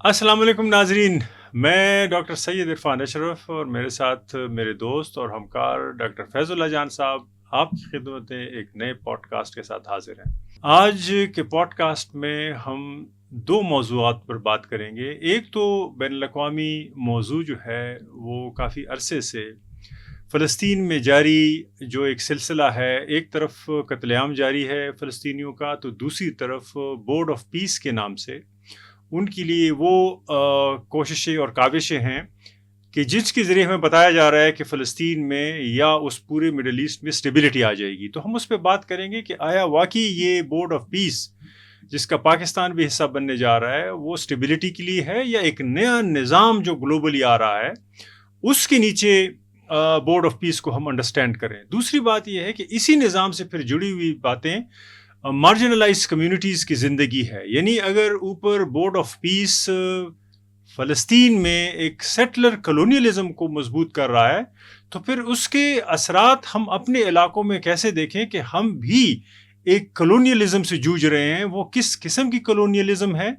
السلام علیکم ناظرین، میں ڈاکٹر سید عرفان اشرف اور میرے ساتھ میرے دوست اور ہمکار ڈاکٹر فیض اللہ جان صاحب آپ کی خدمت میں ایک نئے پوڈ کاسٹ کے ساتھ حاضر ہیں۔ آج کے پوڈ کاسٹ میں ہم دو موضوعات پر بات کریں گے۔ ایک تو بین الاقوامی موضوع جو ہے وہ کافی عرصے سے فلسطین میں جاری جو ایک سلسلہ ہے، ایک طرف قتل عام جاری ہے فلسطینیوں کا، تو دوسری طرف بورڈ آف پیس کے نام سے ان کے لیے وہ کوششیں اور کاوشیں ہیں کہ جس کے ذریعے ہمیں بتایا جا رہا ہے کہ فلسطین میں یا اس پورے مڈل ایسٹ میں اسٹیبلٹی آ جائے گی۔ تو ہم اس پہ بات کریں گے کہ آیا واقعی یہ بورڈ آف پیس جس کا پاکستان بھی حصہ بننے جا رہا ہے وہ اسٹیبلٹی کے لیے ہے، یا ایک نیا نظام جو گلوبلی آ رہا ہے اس کے نیچے بورڈ آف پیس کو ہم انڈرسٹینڈ کریں۔ دوسری بات یہ ہے کہ اسی نظام سے پھر جڑی ہوئی باتیں مارجنلائز کمیونٹیز کی زندگی ہے، یعنی اگر اوپر بورڈ آف پیس فلسطین میں ایک سیٹلر کلونیلزم کو مضبوط کر رہا ہے تو پھر اس کے اثرات ہم اپنے علاقوں میں کیسے دیکھیں کہ ہم بھی ایک کلونیلزم سے جوجھ رہے ہیں۔ وہ کس قسم کی کلونیلزم ہے،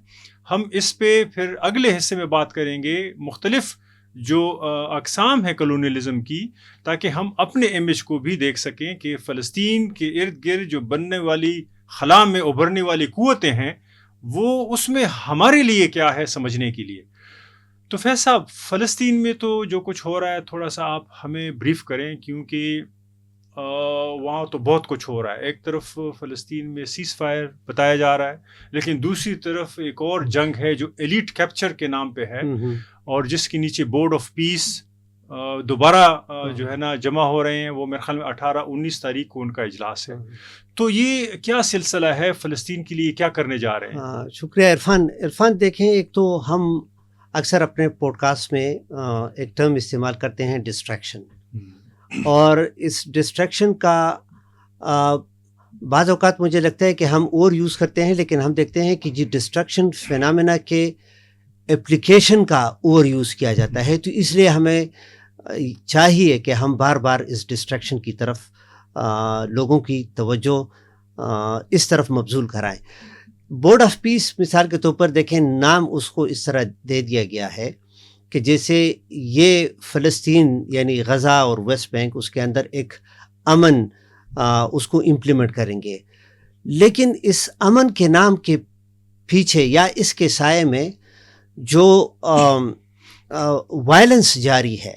ہم اس پہ پھر اگلے حصے میں بات کریں گے، مختلف جو اقسام ہے کلونیلزم کی، تاکہ ہم اپنے امیج کو بھی دیکھ سکیں کہ فلسطین کے ارد گرد جو بننے والی خلا میں ابھرنے والی قوتیں ہیں وہ اس میں ہمارے لیے کیا ہے سمجھنے کے لیے۔ تو فیض صاحب، فلسطین میں تو جو کچھ ہو رہا ہے تھوڑا سا آپ ہمیں بریف کریں، کیونکہ وہاں تو بہت کچھ ہو رہا ہے۔ ایک طرف فلسطین میں سیز فائر بتایا جا رہا ہے، لیکن دوسری طرف ایک اور جنگ ہے جو ایلیٹ کیپچر کے نام پہ ہے، اور جس کے نیچے بورڈ آف پیس دوبارہ جو ہے نا جمع ہو رہے ہیں۔ وہ میرے خیال میں 18-19 تاریخ کو ان کا اجلاس ہے۔ تو یہ کیا سلسلہ ہے، فلسطین کے لیے کیا کرنے جا رہے ہیں؟ شکریہ عرفان دیکھیں، ایک تو ہم اکثر اپنے پوڈ کاسٹ میں ایک ٹرم استعمال کرتے ہیں ڈسٹریکشن، اور اس ڈسٹریکشن کا بعض اوقات مجھے لگتا ہے کہ ہم اوور یوز کرتے ہیں، لیکن ہم دیکھتے ہیں کہ جی ڈسٹریکشن فینامنا کے اپلیکیشن کا اوور یوز کیا جاتا ہے۔ تو اس لیے ہمیں چاہیے کہ ہم بار بار اس ڈسٹریکشن کی طرف لوگوں کی توجہ اس طرف مبذول کرائیں۔ بورڈ آف پیس مثال کے طور پر دیکھیں، نام اس کو اس طرح دے دیا گیا ہے کہ جیسے یہ فلسطین یعنی غزہ اور ویسٹ بینک، اس کے اندر ایک امن اس کو امپلیمنٹ کریں گے، لیکن اس امن کے نام کے پیچھے یا اس کے سائے میں جو وائلنس جاری ہے،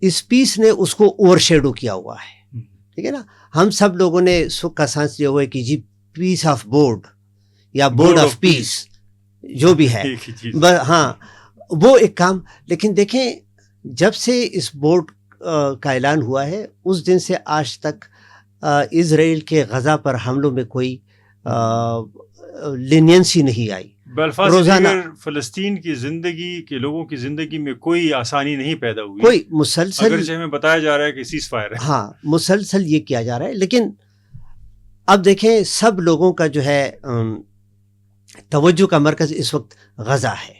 اس پیس نے اس کو اوور شیڈو کیا ہوا ہے، ٹھیک ہے نا۔ ہم سب لوگوں نے سکھ کا سانس لیا ہوا ہے کہ جی پیس آف بورڈ یا بورڈ آف پیس جو بھی ہے، ہاں وہ ایک کام۔ لیکن دیکھیں، جب سے اس بورڈ کا اعلان ہوا ہے اس دن سے آج تک اسرائیل کے غزہ پر حملوں میں کوئی لینینسی نہیں آئی۔ روزانہ فلسطین کی زندگی کے لوگوں کی زندگی میں کوئی آسانی نہیں پیدا ہوئی، کوئی مسلسل، اگرچہ ہمیں بتایا جا رہا ہے کہ سیز فائر ہے، ہاں مسلسل یہ کیا جا رہا ہے۔ لیکن اب دیکھیں، سب لوگوں کا جو ہے توجہ کا مرکز اس وقت غزہ ہے،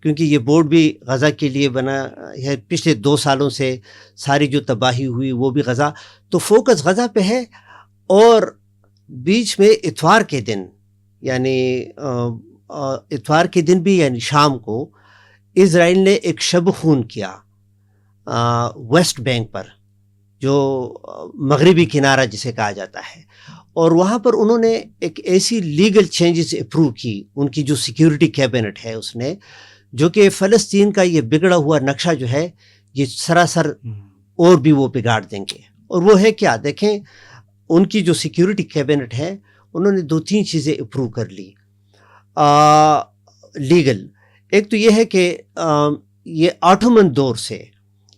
کیونکہ یہ بورڈ بھی غزہ کے لیے بنا ہے۔ پچھلے 2 سالوں سے ساری جو تباہی ہوئی وہ بھی غزہ، تو فوکس غزہ پہ ہے۔ اور بیچ میں اتوار کے دن، یعنی اتوار کے دن بھی یعنی شام کو، اسرائیل نے ایک شب خون کیا ویسٹ بینک پر، جو مغربی کنارہ جسے کہا جاتا ہے، اور وہاں پر انہوں نے ایک ایسی لیگل چینجز اپروو کی، ان کی جو سیکیورٹی کیبنٹ ہے اس نے، جو کہ فلسطین کا یہ بگڑا ہوا نقشہ جو ہے یہ سراسر اور بھی وہ بگاڑ دیں گے۔ اور وہ ہے کیا، دیکھیں ان کی جو سیکیورٹی کیبنٹ ہے انہوں نے 2-3 چیزیں اپروو کر لی لیگل۔ ایک تو یہ ہے کہ یہ آٹومن دور سے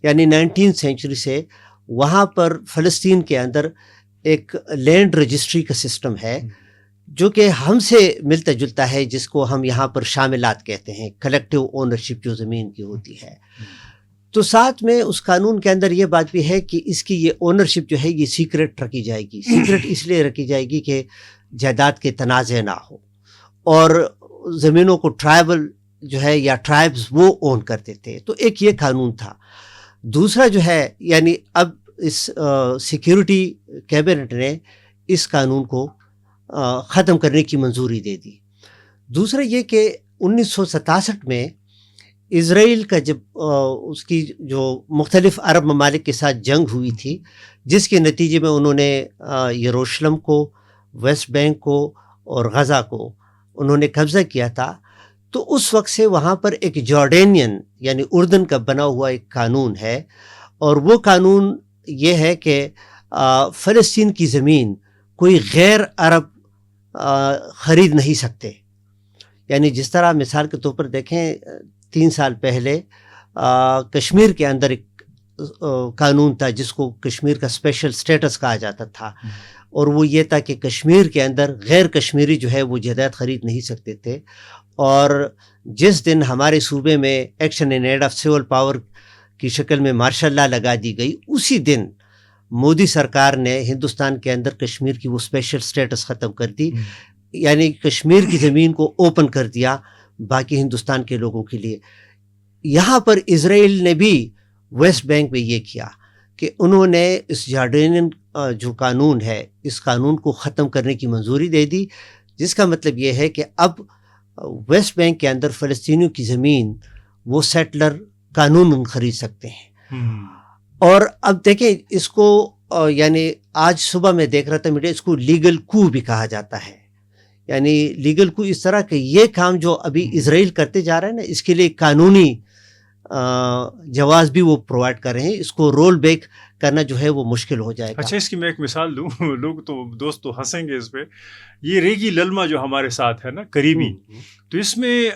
یعنی 19 سینچری سے وہاں پر فلسطین کے اندر ایک لینڈ رجسٹری کا سسٹم ہے جو کہ ہم سے ملتا جلتا ہے، جس کو ہم یہاں پر شاملات کہتے ہیں، کلیکٹیو اونرشپ جو زمین کی ہوتی ہے۔ تو ساتھ میں اس قانون کے اندر یہ بات بھی ہے کہ اس کی یہ اونرشپ جو ہے یہ سیکرٹ رکھی جائے گی۔ سیکرٹ اس لیے رکھی جائے گی کہ جائیداد کے تنازع نہ ہو، اور زمینوں کو ٹرائبل جو ہے یا ٹرائبز وہ اون کرتے تھے۔ تو ایک یہ قانون تھا۔ دوسرا جو ہے، یعنی اب اس سیکیورٹی کیبنٹ نے اس قانون کو ختم کرنے کی منظوری دے دی۔ دوسرا یہ کہ 1967 میں اسرائیل کا جب اس کی جو مختلف عرب ممالک کے ساتھ جنگ ہوئی تھی، جس کے نتیجے میں انہوں نے یروشلم کو، ویسٹ بینک کو اور غزہ کو انہوں نے قبضہ کیا تھا، تو اس وقت سے وہاں پر ایک جارڈینین یعنی اردن کا بنا ہوا ایک قانون ہے، اور وہ قانون یہ ہے کہ فلسطین کی زمین کوئی غیر عرب خرید نہیں سکتے. یعنی جس طرح مثال کے طور پر دیکھیں 3 سال پہلے کشمیر کے اندر ایک قانون تھا جس کو کشمیر کا اسپیشل سٹیٹس کہا جاتا تھا، اور وہ یہ تھا کہ کشمیر کے اندر غیر کشمیری جو ہے وہ جائیداد خرید نہیں سکتے تھے. اور جس دن ہمارے صوبے میں action in aid of civil power کی شکل میں مارشل لا لگا دی گئی، اسی دن مودی سرکار نے ہندوستان کے اندر کشمیر کی وہ اسپیشل سٹیٹس ختم کر دی، یعنی کشمیر کی زمین کو اوپن کر دیا باقی ہندوستان کے لوگوں کے لیے. یہاں پر اسرائیل نے بھی ویسٹ بینک میں یہ کیا کہ انہوں نے اس جارڈینین جو قانون ہے اس قانون کو ختم کرنے کی منظوری دے دی، جس کا مطلب یہ ہے کہ اب ویسٹ بینک کے اندر فلسطینیوں کی زمین وہ سیٹلر قانون خرید سکتے ہیں. اور اب دیکھیں اس کو یعنی آج صبح میں دیکھ رہا تھا میڈیا، اس کو لیگل کو بھی کہا جاتا ہے. یعنی لیگل کو اس طرح کہ یہ کام جو ابھی اسرائیل کرتے جا رہے ہیں نا، اس کے لیے قانونی جواز بھی وہ پرووائڈ کر رہے ہیں. اس کو رول بیک کرنا جو ہے وہ مشکل ہو جائے گا. اچھا، اس کی میں ایک مثال دوں، لوگ تو دوست تو ہنسیں گے اس پہ. یہ ریگی للما جو ہمارے ساتھ ہے نا قریبی، تو اس میں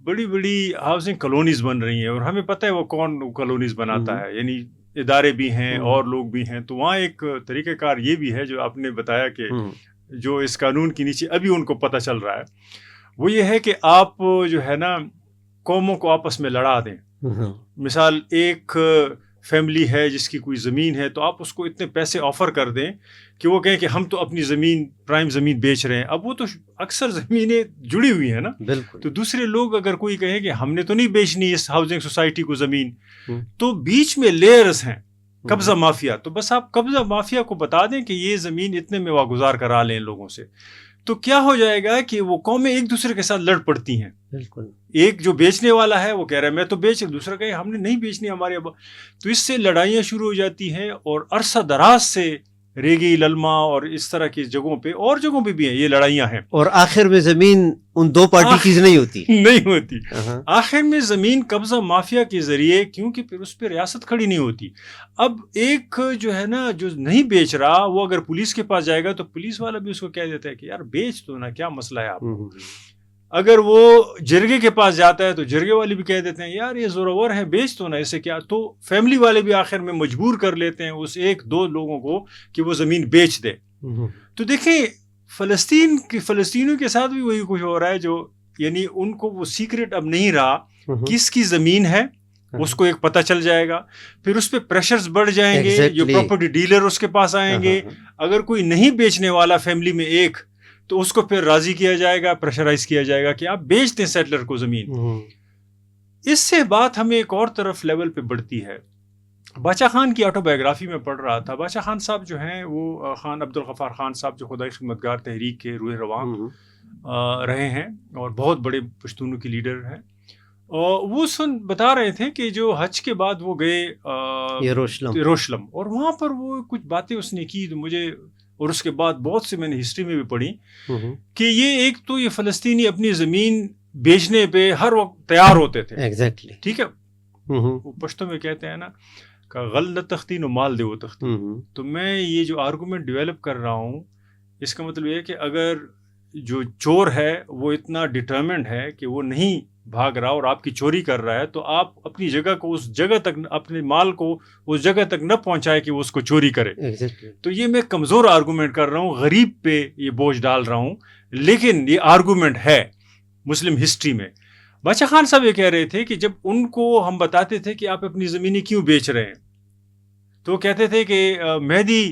بڑی بڑی ہاؤسنگ کالونیز بن رہی ہیں، اور ہمیں پتہ ہے وہ کون کالونیز بناتا ہے، یعنی ادارے بھی ہیں اور لوگ بھی ہیں. تو وہاں ایک طریقہ کار یہ بھی ہے جو آپ نے بتایا کہ جو اس قانون کے نیچے ابھی ان کو پتہ چل رہا ہے، وہ یہ ہے کہ آپ جو ہے نا قوموں کو آپس میں لڑا دیں. مثال ایک فیملی ہے جس کی کوئی زمین ہے، تو آپ اس کو اتنے پیسے آفر کر دیں کہ وہ کہیں کہ ہم تو اپنی زمین پرائم زمین بیچ رہے ہیں. اب وہ تو اکثر زمینیں جڑی ہوئی ہیں نا، بالکل. تو دوسرے لوگ اگر کوئی کہے کہ ہم نے تو نہیں بیچنی اس ہاؤسنگ سوسائٹی کو زمین، تو بیچ میں لیئرز ہیں قبضہ مافیا. تو بس آپ قبضہ مافیا کو بتا دیں کہ یہ زمین اتنے میں واگزار کرا لیں لوگوں سے، تو کیا ہو جائے گا کہ وہ قومیں ایک دوسرے کے ساتھ لڑ پڑتی ہیں. بالکل. ایک جو بیچنے والا ہے وہ کہہ رہا ہے میں تو بیچ، دوسرا کہے ہم نے نہیں بیچنی ہمارے ابا. تو اس سے لڑائیاں شروع ہو جاتی ہیں، اور عرصہ دراز سے ریگی للما اور اس طرح کی جگہوں پہ اور جگہوں پہ بھی ہیں یہ لڑائیاں ہیں. اور آخر میں زمین ان دو پارٹی کی نہیں ہوتی نہیں ہوتی. آخر میں زمین قبضہ مافیا کے ذریعے، کیونکہ پھر اس پہ ریاست کھڑی نہیں ہوتی. اب ایک جو ہے نا جو نہیں بیچ رہا، وہ اگر پولیس کے پاس جائے گا تو پولیس والا بھی اس کو کہہ دیتا ہے کہ یار بیچ تو نا، کیا مسئلہ ہے آپ. اگر وہ جرگے کے پاس جاتا ہے تو جرگے والے بھی کہہ دیتے ہیں یار یہ زورور ہے، بیچ تو نا، اسے کیا. تو فیملی والے بھی آخر میں مجبور کر لیتے ہیں اس 1-2 لوگوں کو کہ وہ زمین بیچ دے. تو دیکھیں فلسطینیوں کے ساتھ بھی وہی کچھ ہو رہا ہے، جو یعنی ان کو وہ سیکرٹ اب نہیں رہا کس کی زمین ہے، اس کو ایک پتہ چل جائے گا، پھر اس پہ پریشرز بڑھ جائیں گے. جو پراپرٹی ڈیلر اس کے پاس آئیں گے، اگر کوئی نہیں بیچنے والا فیملی میں ایک، تو اس کو پھر راضی کیا جائے گا، پریشرائز کیا جائے گا کہ آپ بیچ دیں سیٹلر کو زمین. اس سے بات ہمیں ایک اور طرف لیول پہ بڑھتی ہے. باچا خان کی آٹو بایوگرافی میں پڑھ رہا تھا. باچا خان صاحب جو ہیں وہ خان عبدالغفار خان صاحب جو خدائی خدمتگار تحریک کے روح رواں رہے ہیں اور بہت بڑے پشتونوں کے لیڈر ہیں. اور وہ بتا رہے تھے کہ جو حج کے بعد وہ گئے یروشلم، اور وہاں پر وہ کچھ باتیں اس نے کی مجھے، اور اس کے بعد بہت سے میں نے ہسٹری میں بھی پڑھی کہ یہ ایک تو یہ فلسطینی اپنی زمین بیچنے پہ ہر وقت تیار ہوتے تھے. ایگزیکٹلی. ٹھیک ہے، وہ پشتوں میں کہتے ہیں نا کہ غل تختی نو مال دے وہ تختی. تو میں یہ جو آرگومنٹ ڈیولپ کر رہا ہوں، اس کا مطلب یہ ہے کہ اگر جو چور ہے وہ اتنا ڈٹرمنڈ ہے کہ وہ نہیں بھاگ رہا اور آپ کی چوری کر رہا ہے، تو آپ اپنی جگہ کو اس جگہ تک، اپنے مال کو اس جگہ تک نہ پہنچائے کہ وہ اس کو چوری کرے. تو یہ میں کمزور آرگومنٹ کر رہا ہوں، غریب پہ یہ بوجھ ڈال رہا ہوں، لیکن یہ آرگومنٹ ہے مسلم ہسٹری میں. باچا خان صاحب یہ کہہ رہے تھے کہ جب ان کو ہم بتاتے تھے کہ آپ اپنی زمینیں کیوں بیچ رہے ہیں، تو وہ کہتے تھے کہ مہدی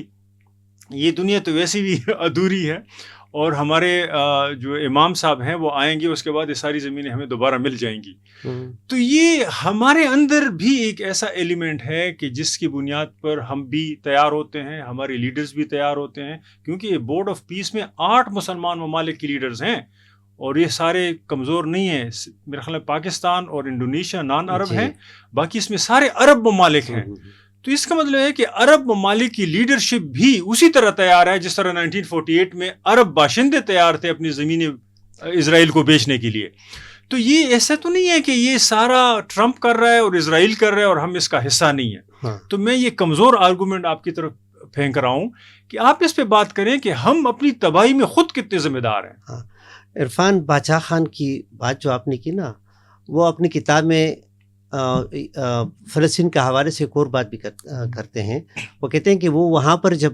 یہ دنیا تو ویسی بھی ادھوری ہے، اور ہمارے جو امام صاحب ہیں وہ آئیں گے، اس کے بعد یہ ساری زمینیں ہمیں دوبارہ مل جائیں گی. تو یہ ہمارے اندر بھی ایک ایسا ایلیمنٹ ہے کہ جس کی بنیاد پر ہم بھی تیار ہوتے ہیں، ہمارے لیڈرز بھی تیار ہوتے ہیں، کیونکہ یہ بورڈ آف پیس میں 8 مسلمان ممالک کے لیڈرز ہیں، اور یہ سارے کمزور نہیں ہیں. میرے خیال میں پاکستان اور انڈونیشیا نان عرب ہیں, باقی اس میں سارے عرب ممالک ہیں. تو اس کا مطلب ہے کہ عرب ممالک کی لیڈرشپ بھی اسی طرح تیار ہے جس طرح 1948 میں عرب باشندے تیار تھے اپنی زمینیں اسرائیل کو بیچنے کے لیے. تو یہ ایسا تو نہیں ہے کہ یہ سارا ٹرمپ کر رہا ہے اور اسرائیل کر رہا ہے اور ہم اس کا حصہ نہیں ہے. تو میں یہ کمزور آرگومنٹ آپ کی طرف پھینک رہا ہوں کہ آپ اس پہ بات کریں کہ ہم اپنی تباہی میں خود کتنے ذمہ دار ہیں. عرفان، باچا خان کی بات جو آپ نے کی نا، وہ اپنی کتاب میں فلسطین کے حوالے سے ایک اور بات بھی کرتے ہیں. وہ کہتے ہیں کہ وہ وہاں پر جب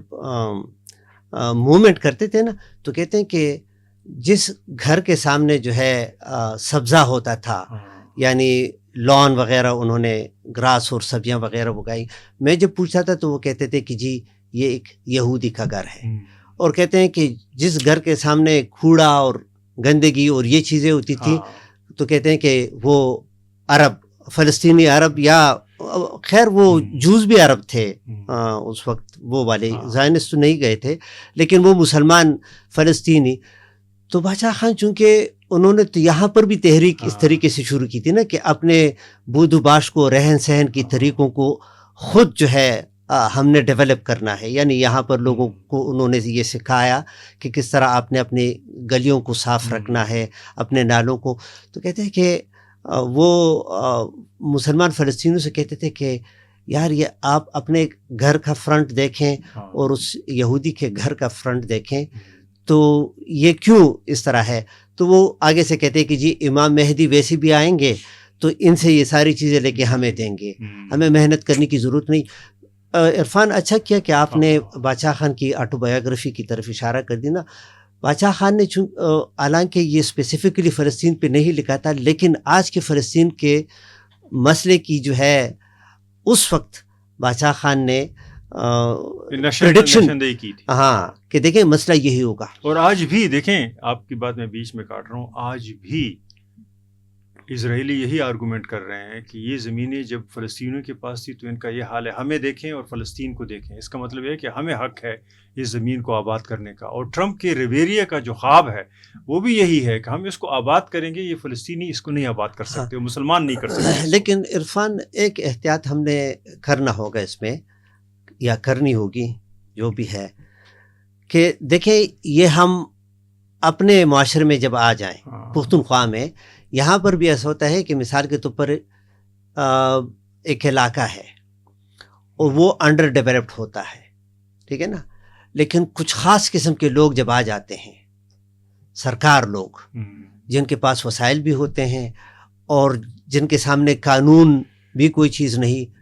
موومنٹ کرتے تھے نا تو کہتے ہیں کہ جس گھر کے سامنے جو ہے سبزہ ہوتا تھا، یعنی لان وغیرہ انہوں نے گراس اور سبزیاں وغیرہ اگائی، میں جب پوچھتا تھا تو وہ کہتے تھے کہ جی یہ ایک یہودی کا گھر ہے. اور کہتے ہیں کہ جس گھر کے سامنے کوڑا اور گندگی اور یہ چیزیں ہوتی تھی تو کہتے ہیں کہ وہ عرب، فلسطینی عرب، یا خیر وہ جوز بھی عرب تھے اس وقت، وہ والے زائنسٹ تو نہیں گئے تھے لیکن وہ مسلمان فلسطینی. تو باچا خان چونکہ انہوں نے تو یہاں پر بھی تحریک اس طریقے سے شروع کی تھی نا کہ اپنے بود و باش کو، رہن سہن کی طریقوں کو خود جو ہے ہم نے ڈیولپ کرنا ہے. یعنی یہاں پر لوگوں کو انہوں نے یہ سکھایا کہ کس طرح آپ نے اپنے گلیوں کو صاف رکھنا ہے، اپنے نالوں کو. تو کہتے ہیں کہ وہ مسلمان فلسطینیوں سے کہتے تھے کہ یار یہ آپ اپنے گھر کا فرنٹ دیکھیں اور اس یہودی کے گھر کا فرنٹ دیکھیں تو یہ کیوں اس طرح ہے. تو وہ آگے سے کہتے ہیں کہ جی امام مہدی ویسے بھی آئیں گے تو ان سے یہ ساری چیزیں لے کے ہمیں دیں گے، ہمیں محنت کرنے کی ضرورت نہیں. عرفان، اچھا کیا کہ آپ نے باچا خان کی آٹو بایوگرافی کی طرف اشارہ کر دی نا. باچا خان نے حالانکہ یہ اسپیسیفکلی فلسطین پہ نہیں لکھا تھا لیکن آج کے فلسطین کے مسئلے کی جو ہے اس وقت باچا خان نے پریڈکشن کی تھی، ہاں، کہ دیکھیں مسئلہ یہی ہوگا. اور آج بھی دیکھیں، آپ کی بات میں بیچ میں کاٹ رہا ہوں، آج بھی اسرائیلی یہی آرگومنٹ کر رہے ہیں کہ یہ زمینیں جب فلسطینیوں کے پاس تھی تو ان کا یہ حال ہے، ہمیں دیکھیں اور فلسطین کو دیکھیں. اس کا مطلب ہے کہ ہمیں حق ہے اس زمین کو آباد کرنے کا. اور ٹرمپ کے ریویریا کا جو خواب ہے وہ بھی یہی ہے کہ ہم اس کو آباد کریں گے، یہ فلسطینی اس کو نہیں آباد کر سکتے، مسلمان نہیں کر سکتے. لیکن عرفان، ایک احتیاط ہم نے کرنا ہوگا اس میں، یا کرنی ہوگی جو بھی ہے، کہ دیکھیں یہ ہم اپنے معاشرے میں جب آ جائیں، پختونخوا میں، یہاں پر بھی ایسا ہوتا ہے کہ مثال کے طور پر ایک علاقہ ہے اور وہ انڈر ڈیولپڈ ہوتا ہے، ٹھیک ہے نا، لیکن کچھ خاص قسم کے لوگ جب آ جاتے ہیں، سرکار لوگ جن کے پاس وسائل بھی ہوتے ہیں اور جن کے سامنے قانون بھی کوئی چیز نہیں،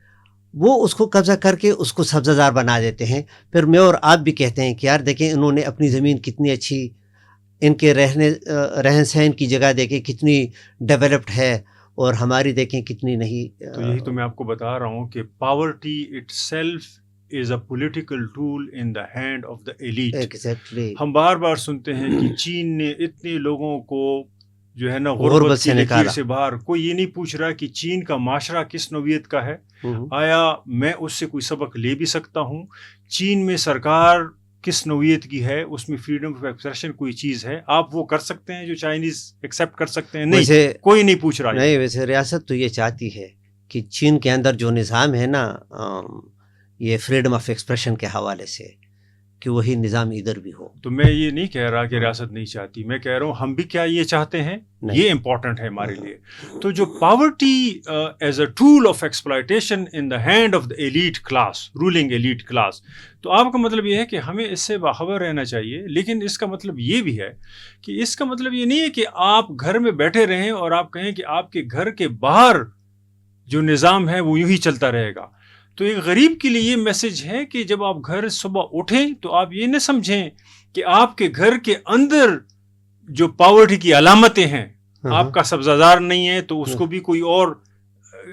وہ اس کو قبضہ کر کے اس کو سبزہ زار بنا دیتے ہیں. پھر میں اور آپ بھی کہتے ہیں کہ یار دیکھیں انہوں نے اپنی زمین کتنی اچھی، ان کے رہن سہن کی جگہ دیکھیں کتنی ڈیولپڈ ہے اور ہماری دیکھیں کتنی نہیں. تو یہی تو میں آپ کو بتا رہا ہوں کہ poverty itself is a political tool in the hand of the elite. Exactly. ہم بار بار سنتے ہیں کہ چین نے اتنے لوگوں کو جو ہے نا غربت سے لکیر سے باہر. کوئی یہ نہیں پوچھ رہا کہ چین کا معاشرہ کس نوعیت کا ہے، آیا میں اس سے کوئی سبق لے بھی سکتا ہوں. چین میں سرکار کس نوعیت کی ہے، اس میں فریڈم آف ایکسپریشن کوئی چیز ہے، آپ وہ کر سکتے ہیں جو چائنیز ایکسیپٹ کر سکتے ہیں؟ نہیں، کوئی نہیں پوچھ رہا. نہیں، ویسے ریاست تو یہ چاہتی ہے کہ چین کے اندر جو نظام ہے نا یہ فریڈم آف ایکسپریشن کے حوالے سے، کہ وہی نظام ادھر بھی ہو. تو میں یہ نہیں کہہ رہا کہ ریاست نہیں چاہتی، میں کہہ رہا ہوں ہم بھی کیا یہ چاہتے ہیں، یہ امپورٹنٹ ہے ہمارے لیے. تو جو poverty as a tool of exploitation in the hand of the elite class, ruling elite class, تو آپ کا مطلب یہ ہے کہ ہمیں اس سے باخبر رہنا چاہیے. لیکن اس کا مطلب یہ بھی ہے کہ اس کا مطلب یہ نہیں ہے کہ آپ گھر میں بیٹھے رہیں اور آپ کہیں کہ آپ کے گھر کے باہر جو نظام ہے وہ یوں ہی چلتا رہے گا. تو ایک غریب کے لیے یہ میسج ہے کہ جب آپ گھر صبح اٹھیں تو آپ یہ نہ سمجھیں کہ آپ کے گھر کے اندر جو پاورٹی کی علامتیں ہیں، آپ کا سبزہ زار نہیں ہے تو اس کو بھی کوئی اور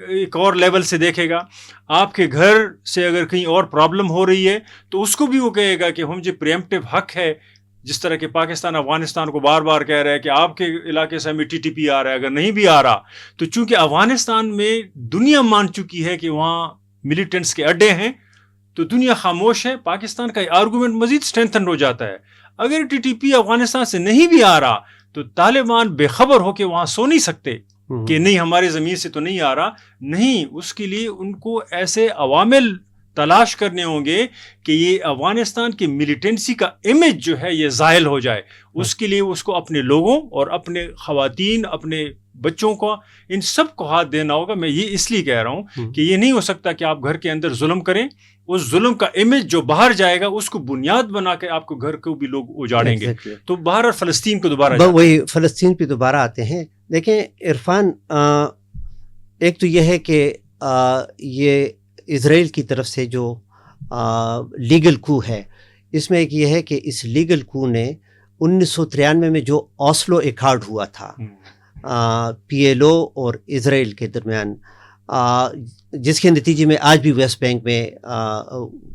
ایک اور لیول سے دیکھے گا. آپ کے گھر سے اگر کہیں اور پرابلم ہو رہی ہے تو اس کو بھی وہ کہے گا کہ ہم جو پریمپٹیو حق ہے، جس طرح کہ پاکستان افغانستان کو بار بار کہہ رہا ہے کہ آپ کے علاقے سے ہمیں ٹی ٹی پی آ رہا ہے، اگر نہیں بھی آ رہا تو چونکہ افغانستان میں دنیا مان چکی ہے کہ وہاں ملیٹنٹس کے اڈے ہیں تو دنیا خاموش ہے. پاکستان کا آرگومنٹ مزید اسٹرینتھن ہو جاتا ہے. اگر ٹی ٹی پی افغانستان سے نہیں بھی آ رہا تو طالبان بے خبر ہو کے وہاں سو نہیں سکتے کہ نہیں ہمارے زمین سے تو نہیں آ رہا. نہیں, اس کے لیے ان کو ایسے عوامل تلاش کرنے ہوں گے کہ یہ افغانستان کی ملیٹنسی کا امیج جو ہے یہ زائل ہو جائے. اس کے لیے اس کو اپنے لوگوں اور اپنے خواتین, اپنے بچوں کو, ان سب کو ہاتھ دینا ہوگا. میں یہ اس لیے کہہ رہا ہوں کہ یہ نہیں ہو سکتا کہ آپ گھر کے اندر ظلم کریں, اس ظلم کا امیج جو باہر جائے گا اس کو بنیاد بنا کے آپ کو گھر کو بھی لوگ اجاڑیں گے. تو باہر فلسطین کو دوبارہ وہی فلسطین پہ دوبارہ آتے ہیں. دیکھیں عرفان, ایک تو یہ ہے کہ یہ اسرائیل کی طرف سے جو لیگل کو ہے, اس میں ایک یہ ہے کہ اس لیگل کو نے 1993 میں جو اوسلو ایکارڈ ہوا تھا پی ایل او اور اسرائیل کے درمیان, جس کے نتیجے میں آج بھی ویسٹ بینک میں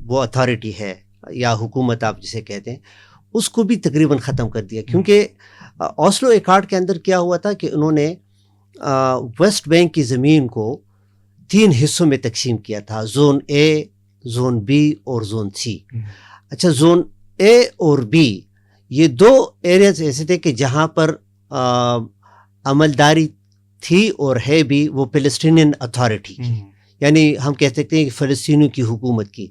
وہ اتھارٹی ہے یا حکومت آپ جسے کہتے ہیں, اس کو بھی تقریباً ختم کر دیا. کیونکہ اوسلو ایکارڈ کے اندر کیا ہوا تھا کہ انہوں نے ویسٹ بینک کی زمین کو 3 حصوں میں تقسیم کیا تھا, زون اے, زون بی اور زون سی. اچھا, زون اے اور بی یہ 2 ایریاز ایسے تھے کہ جہاں پر عملداری تھی اور ہے بھی وہ فلسطینین اتھارٹی کی, یعنی ہم کہہ سکتے ہیں کہ فلسطینیوں کی حکومت کی.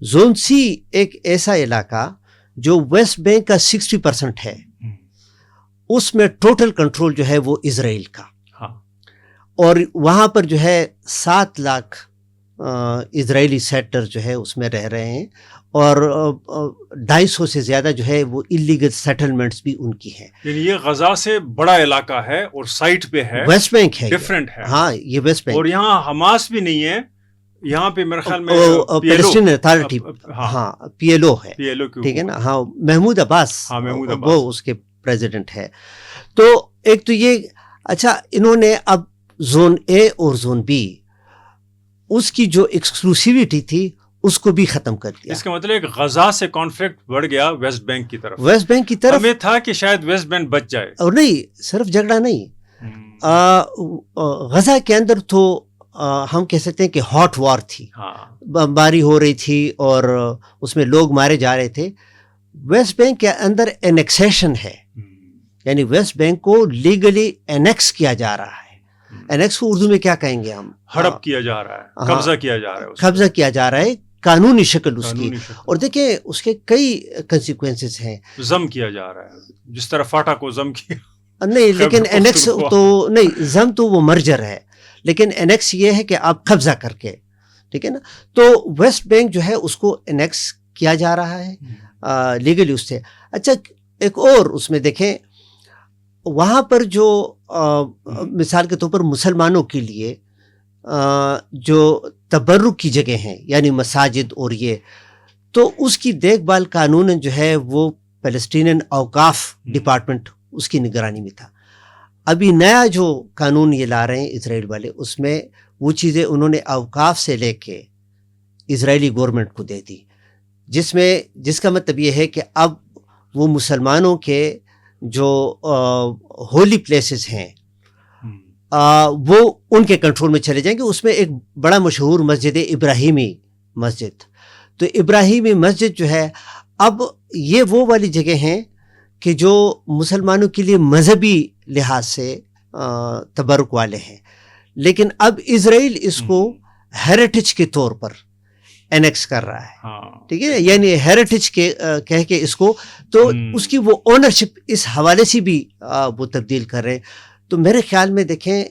زون سی ایک ایسا علاقہ جو ویسٹ بینک کا 60% ہے, اس میں ٹوٹل کنٹرول جو ہے وہ اسرائیل کا, اور وہاں پر جو ہے 7 لاکھ اسرائیلی سیٹلر جو ہے اس میں رہ رہے ہیں, اور 250 سے زیادہ جو ہے وہ اللیگل سیٹلمنٹس بھی ان کی ہیں. یعنی یہ غزہ سے بڑا علاقہ ہے اور سائٹ پہ ہے, ویسٹ بینک ہے, ڈیفرنٹ ہے. ہاں, یہ ویسٹ بینک, اور یہاں حماس بھی نہیں ہے, یہاں پہ میرے خیال میں فلسطین اتھارٹی, ہاں پی ایل او ہے, ٹھیک ہے نا, ہاں محمود عباس وہ اس کے پریزیڈنٹ ہے. تو ایک تو یہ, اچھا انہوں نے اب زون اے اور زون بی اس کی جو ایکسکلوسیوٹی تھی اس کو بھی ختم کر دیا. اس کا مطلب غزہ سے کانفلکٹ بڑھ گیا ویسٹ بینک کی طرف. ویسٹ بینک کی طرف ہمیں تھا کہ شاید ویسٹ بینک بچ جائے, اور نہیں صرف جھگڑا نہیں, غزہ کے اندر تو ہم کہہ سکتے ہیں کہ ہاٹ وار تھی, بمباری ہو رہی تھی اور اس میں لوگ مارے جا رہے تھے. ویسٹ بینک کے اندر انیکسیشن ہے, یعنی ویسٹ بینک کو لیگلی انیکس کیا جا رہا ہے. انیکس کو اردو میں کیا کہیں گے ہم؟ ہڑپ کیا جا رہا ہے, قبضہ کیا جا رہا ہے, قبضہ کیا جا رہا ہے, قانونی شکل اس کی. اور دیکھیں اس کے کئی کنسیکوینسز ہیں. ضم کیا جا رہا ہے جس طرح فاٹا کو ضم کیا. نہیں, لیکن انیکس تو نہیں, ضم تو وہ مرجر ہے, لیکن انیکس یہ ہے کہ آپ قبضہ کر کے, ٹھیک ہے نا. تو ویسٹ بینک جو ہے اس کو انیکس کیا جا رہا ہے لیگلی اس سے. اچھا ایک اور اس میں دیکھیں, وہاں پر جو مثال کے طور پر مسلمانوں کے لیے جو تبرک کی جگہ ہیں, یعنی مساجد اور یہ, تو اس کی دیکھ بھال قانون جو ہے وہ فلسطینین اوقاف ڈپارٹمنٹ اس کی نگرانی میں تھا. ابھی نیا جو قانون یہ لا رہے ہیں اسرائیل والے, اس میں وہ چیزیں انہوں نے اوقاف سے لے کے اسرائیلی گورنمنٹ کو دے دی, جس کا مطلب یہ ہے کہ اب وہ مسلمانوں کے جو ہولی پلیسز ہیں وہ ان کے کنٹرول میں چلے جائیں گے. اس میں ایک بڑا مشہور مسجد ہے ابراہیمی مسجد. تو ابراہیمی مسجد جو ہے اب یہ وہ والی جگہ ہیں کہ جو مسلمانوں کے لیے مذہبی لحاظ سے تبرک والے ہیں, لیکن اب اسرائیل اس کو ہیریٹیج کے طور پر انیکس کر رہا ہے, ٹھیک ہے, یعنی ہیریٹیج کے کہہ کے اس کو, تو اس کی وہ اونرشپ اس حوالے سے بھی وہ تبدیل کر رہے ہیں. تو میرے خیال میں دیکھیں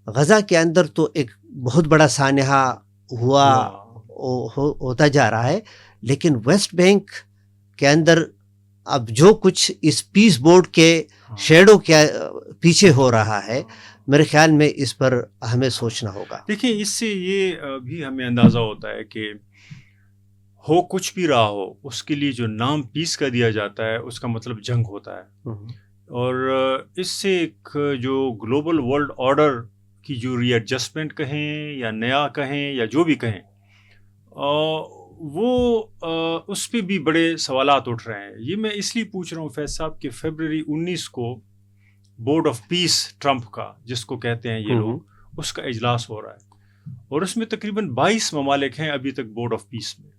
غزہ کے اندر تو ایک بہت بڑا سانحہ ہوتا جا رہا ہے, لیکن ویسٹ بینک کے اندر اب جو کچھ اس پیس بورڈ کے شیڈو کے پیچھے ہو رہا ہے, میرے خیال میں اس پر ہمیں سوچنا ہوگا. دیکھیں اس سے یہ بھی ہمیں اندازہ ہوتا ہے کہ ہو کچھ بھی رہا ہو, اس کے لیے جو نام پیس کا دیا جاتا ہے اس کا مطلب جنگ ہوتا ہے. اور اس سے ایک جو گلوبل ورلڈ آرڈر کی جو ری ایڈجسٹمنٹ کہیں یا نیا کہیں یا جو بھی کہیں, وہ اس پہ بھی بڑے سوالات اٹھ رہے ہیں. یہ میں اس لیے پوچھ رہا ہوں فیض صاحب کہ فیبرری 19 کو بورڈ آف پیس ٹرمپ کا, جس کو کہتے ہیں یہ لوگ, اس کا اجلاس ہو رہا ہے, اور اس میں تقریباً 22 ممالک ہیں ابھی تک بورڈ آف پیس میں,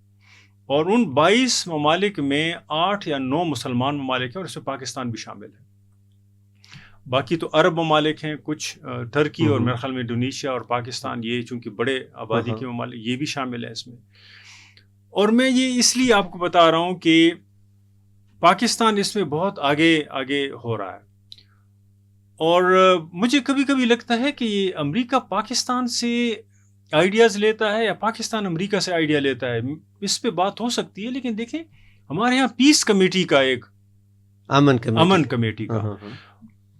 اور ان 22 ممالک میں 8 یا 9 مسلمان ممالک ہیں, اور اس میں پاکستان بھی شامل ہے. باقی تو عرب ممالک ہیں کچھ، ترکی اور میرے خیال میں انڈونیشیا اور پاکستان، یہ چونکہ بڑے آبادی کے ممالک، یہ بھی شامل ہیں اس میں. اور میں یہ اس لیے آپ کو بتا رہا ہوں کہ پاکستان اس میں بہت آگے ہو رہا ہے. اور مجھے کبھی کبھی لگتا ہے کہ یہ امریکہ پاکستان سے آئیڈیاز لیتا ہے یا پاکستان امریکہ سے آئیڈیا لیتا ہے، اس پہ بات ہو سکتی ہے. لیکن دیکھیں ہمارے یہاں پیس کمیٹی کا ایک امن کمیٹی کا،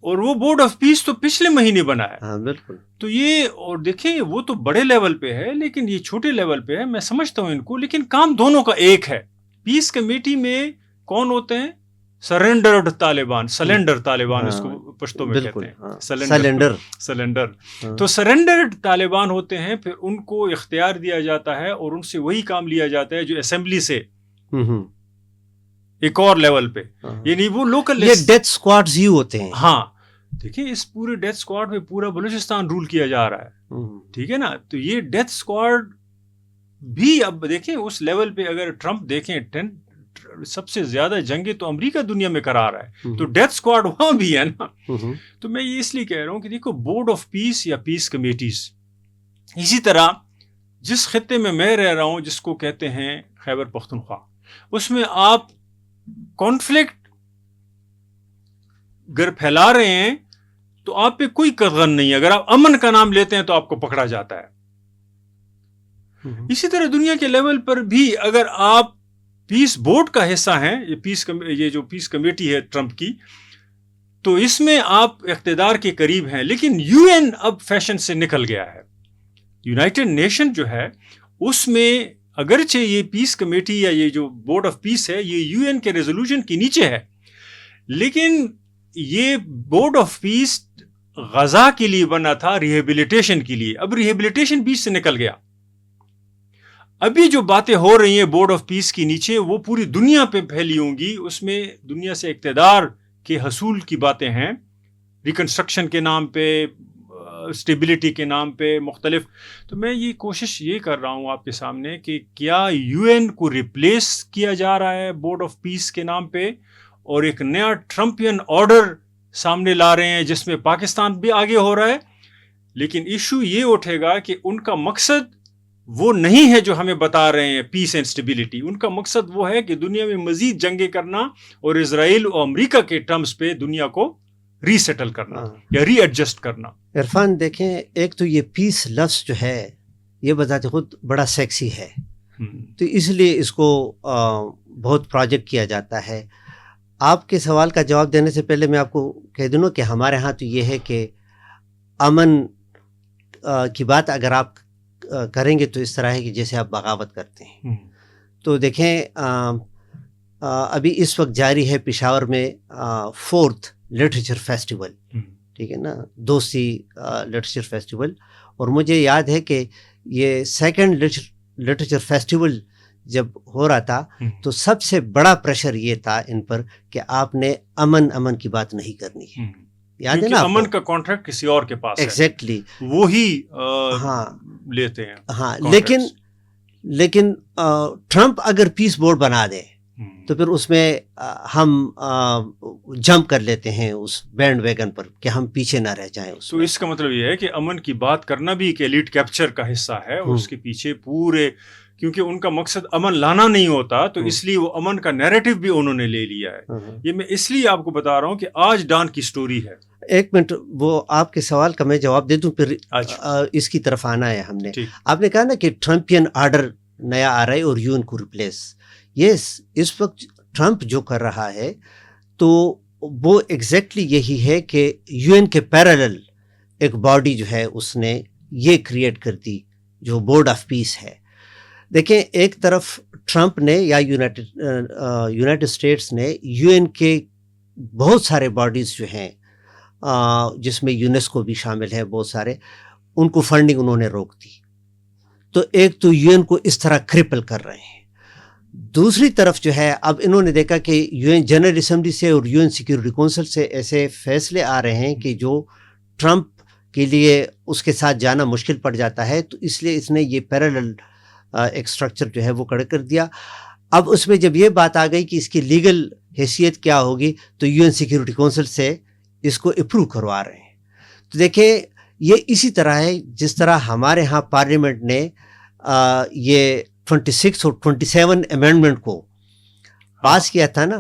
اور وہ بورڈ آف پیس تو پچھلے مہینے بنا ہے. بالکل. تو یہ، اور دیکھیں وہ تو بڑے لیول پہ ہے لیکن یہ چھوٹے لیول پہ ہے. میں سمجھتا ہوں ان کو، لیکن کام دونوں کا ایک ہے. پیس کمیٹی میں کون ہوتے ہیں؟ سلینڈر طالبان اس کو پشتو میں کہتے ہیں، سلینڈر. تو سلینڈر طالبان ہوتے ہیں، پھر ان کو اختیار دیا جاتا ہے اور ان سے وہی کام لیا جاتا ہے جو اسمبلی سے ایک اور لیول پہ، یعنی وہ لوکل ڈیتھ اسکواڈز ہی ہوتے ہیں. ہاں دیکھیں اس پورے ڈیتھ اسکواڈ میں پورا بلوچستان رول کیا جا رہا ہے، ٹھیک ہے نا. تو یہ ڈیتھ اسکواڈ بھی اب دیکھیں اس لیول پہ، اگر ٹرمپ دیکھیں سب سے زیادہ جنگیں تو امریکہ دنیا میں کرا رہا ہے، تو ڈیتھ اسکواڈ وہاں بھی ہے نا. تو میں یہ اس لیے کہہ رہا ہوں کہ دیکھو بورڈ آف پیس یا پیس کمیٹیز، اسی طرح جس خطے میں رہ رہا ہوں جس کو کہتے ہیں خیبر پختونخوا، اس میں آپ کانفلکٹ اگر پھیلا رہے ہیں تو آپ پہ کوئی قدغن نہیں ہے. اگر آپ امن کا نام لیتے ہیں تو آپ کو پکڑا جاتا ہے. اسی طرح دنیا کے لیول پر بھی اگر آپ پیس بورڈ کا حصہ ہیں، یہ جو پیس کمیٹی ہے ٹرمپ کی، تو اس میں آپ اقتدار کے قریب ہیں. لیکن یو این اب فیشن سے نکل گیا ہے. یونائٹڈ نیشن جو ہے اس میں اگرچہ یہ پیس کمیٹی یا یہ جو بورڈ آف پیس ہے یہ یو این کے ریزولوشن کے نیچے ہے، لیکن یہ بورڈ آف پیس غزہ کے لیے بنا تھا، ریہیبلیٹیشن کے لیے. اب ریہیبلیٹیشن بیچ سے نکل گیا. ابھی جو باتیں ہو رہی ہیں بورڈ آف پیس کے نیچے وہ پوری دنیا پہ پھیلی ہوں گی. اس میں دنیا سے اقتدار کے حصول کی باتیں ہیں، ریکنسٹرکشن کے نام پہ، اسٹیبلٹی کے نام پہ مختلف. تو میں یہ کوشش یہ کر رہا ہوں آپ کے سامنے کہ کیا یو این کو ریپلیس کیا جا رہا ہے بورڈ آف پیس کے نام پہ، اور ایک نیا ٹرمپین آرڈر سامنے لا رہے ہیں جس میں پاکستان بھی آگے ہو رہا ہے. لیکن ایشو یہ اٹھے گا کہ ان کا مقصد وہ نہیں ہے جو ہمیں بتا رہے ہیں پیس اینڈ اسٹیبلٹی. ان کا مقصد وہ ہے کہ دنیا میں مزید جنگیں کرنا اور اسرائیل اور امریکہ کے ٹرمز پہ دنیا کو ری سیٹل کرنا یا ری ایڈجسٹ کرنا. عرفان دیکھیں، ایک تو یہ پیس لفظ جو ہے یہ بذات خود بڑا سیکسی ہے، تو اس لیے اس کو بہت پروجیکٹ کیا جاتا ہے. آپ کے سوال کا جواب دینے سے پہلے میں آپ کو کہہ دوں کہ ہمارے ہاں تو یہ ہے کہ امن کی بات اگر آپ کریں گے تو اس طرح ہے کہ جیسے آپ بغاوت کرتے ہیں. تو دیکھیں ابھی اس وقت جاری ہے پشاور میں 4th لٹریچر فیسٹیول، ٹھیک ہے نا، دوستی لٹریچر فیسٹیول. اور مجھے یاد ہے کہ یہ 2nd لٹریچر فیسٹیول جب ہو رہا تھا تو سب سے بڑا پریشر یہ تھا ان پر کہ آپ نے امن کی بات نہیں کرنی ہے. یاد ہے نا، امن کا کانٹریکٹ کسی اور کے پاس ہے، ایگزیکٹلی وہی لیتے ہیں. ہاں لیکن ٹرمپ اگر پیس بورڈ بنا دے تو پھر اس میں ہم جمپ کر لیتے ہیں اس بینڈ ویگن پر کہ ہم پیچھے نہ رہ جائیں. تو اس کا مطلب یہ ہے کہ امن کی بات کرنا بھی ایک ایلیٹ کیپچر کا حصہ ہے، اور اس کے پیچھے پورے، کیونکہ ان کا مقصد امن لانا نہیں ہوتا تو اس لیے وہ امن کا نیریٹو بھی انہوں نے لے لیا ہے. یہ میں اس لیے آپ کو بتا رہا ہوں کہ آج ڈان کی سٹوری ہے. ایک منٹ، وہ آپ کے سوال کا میں جواب دے دوں پھر اس کی طرف آنا ہے ہم نے. آپ نے کہا نا کہ ٹرمپین آرڈر نیا آ رہا ہے اور یو این کو ریپلیس. یس، اس وقت ٹرمپ جو کر رہا ہے تو وہ ایگزیکٹلی یہی ہے کہ یو این کے پیرالل ایک باڈی جو ہے اس نے یہ کریٹ کر دی جو بورڈ آف پیس ہے. دیکھیں، ایک طرف ٹرمپ نے یا یونائٹڈ اسٹیٹس نے یو این کے بہت سارے باڈیز جو ہیں جس میں یونیسکو بھی شامل ہے، بہت سارے، ان کو فنڈنگ انہوں نے روک دی. تو ایک تو یو این کو اس طرح کرپل کر رہے ہیں. دوسری طرف جو ہے اب انہوں نے دیکھا کہ یو این جنرل اسمبلی سے اور یو این سیکیورٹی کونسل سے ایسے فیصلے آ رہے ہیں کہ جو ٹرمپ کے لیے اس کے ساتھ جانا مشکل پڑ جاتا ہے. تو اس لیے اس نے یہ پیرالل ایک اسٹرکچر جو ہے وہ کھڑا کر دیا. اب اس میں جب یہ بات آ گئی کہ اس کی لیگل حیثیت کیا ہوگی تو یو این سیکیورٹی کونسل سے اس کو اپروو کروا رہے ہیں. تو دیکھیں یہ اسی طرح ہے جس طرح ہمارے ہاں پارلیمنٹ نے یہ 26 اور 27 امینڈمنٹ کو پاس کیا تھا نا,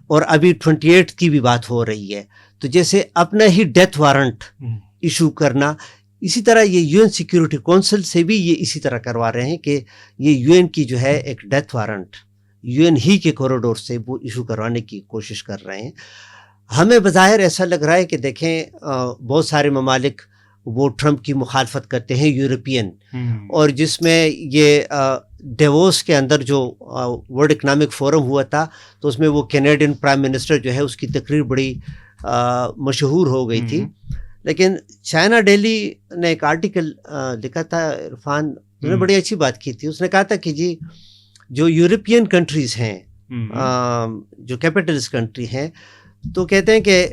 اور ابھی 28 کی بھی بات ہو رہی ہے. تو جیسے اپنا ہی ڈیتھ وارنٹ ایشو کرنا, اسی طرح یہ یو این سیکیورٹی کونسل سے بھی یہ اسی طرح کروا رہے ہیں کہ یہ یو این کی جو ہے ایک ڈیتھ وارنٹ یو این ہی کے کوریڈور سے وہ ایشو کروانے کی کوشش کر رہے ہیں. ہمیں بظاہر ایسا لگ رہا ہے کہ دیکھیں بہت سارے ممالک وہ ٹرمپ کی مخالفت کرتے ہیں, یورپین, اور جس میں یہ ڈیووس کے اندر جو ورلڈ اکنامک فورم ہوا تھا تو اس میں وہ کینیڈین پرائم منسٹر جو ہے اس کی تقریر بڑی مشہور ہو گئی تھی. لیکن چائنا ڈیلی نے ایک آرٹیکل لکھا تھا, عرفان نے بڑی اچھی بات کی تھی. اس نے کہا تھا کہ جی جو یورپین کنٹریز ہیں, جو کیپٹلسٹ کنٹری ہیں, تو کہتے ہیں کہ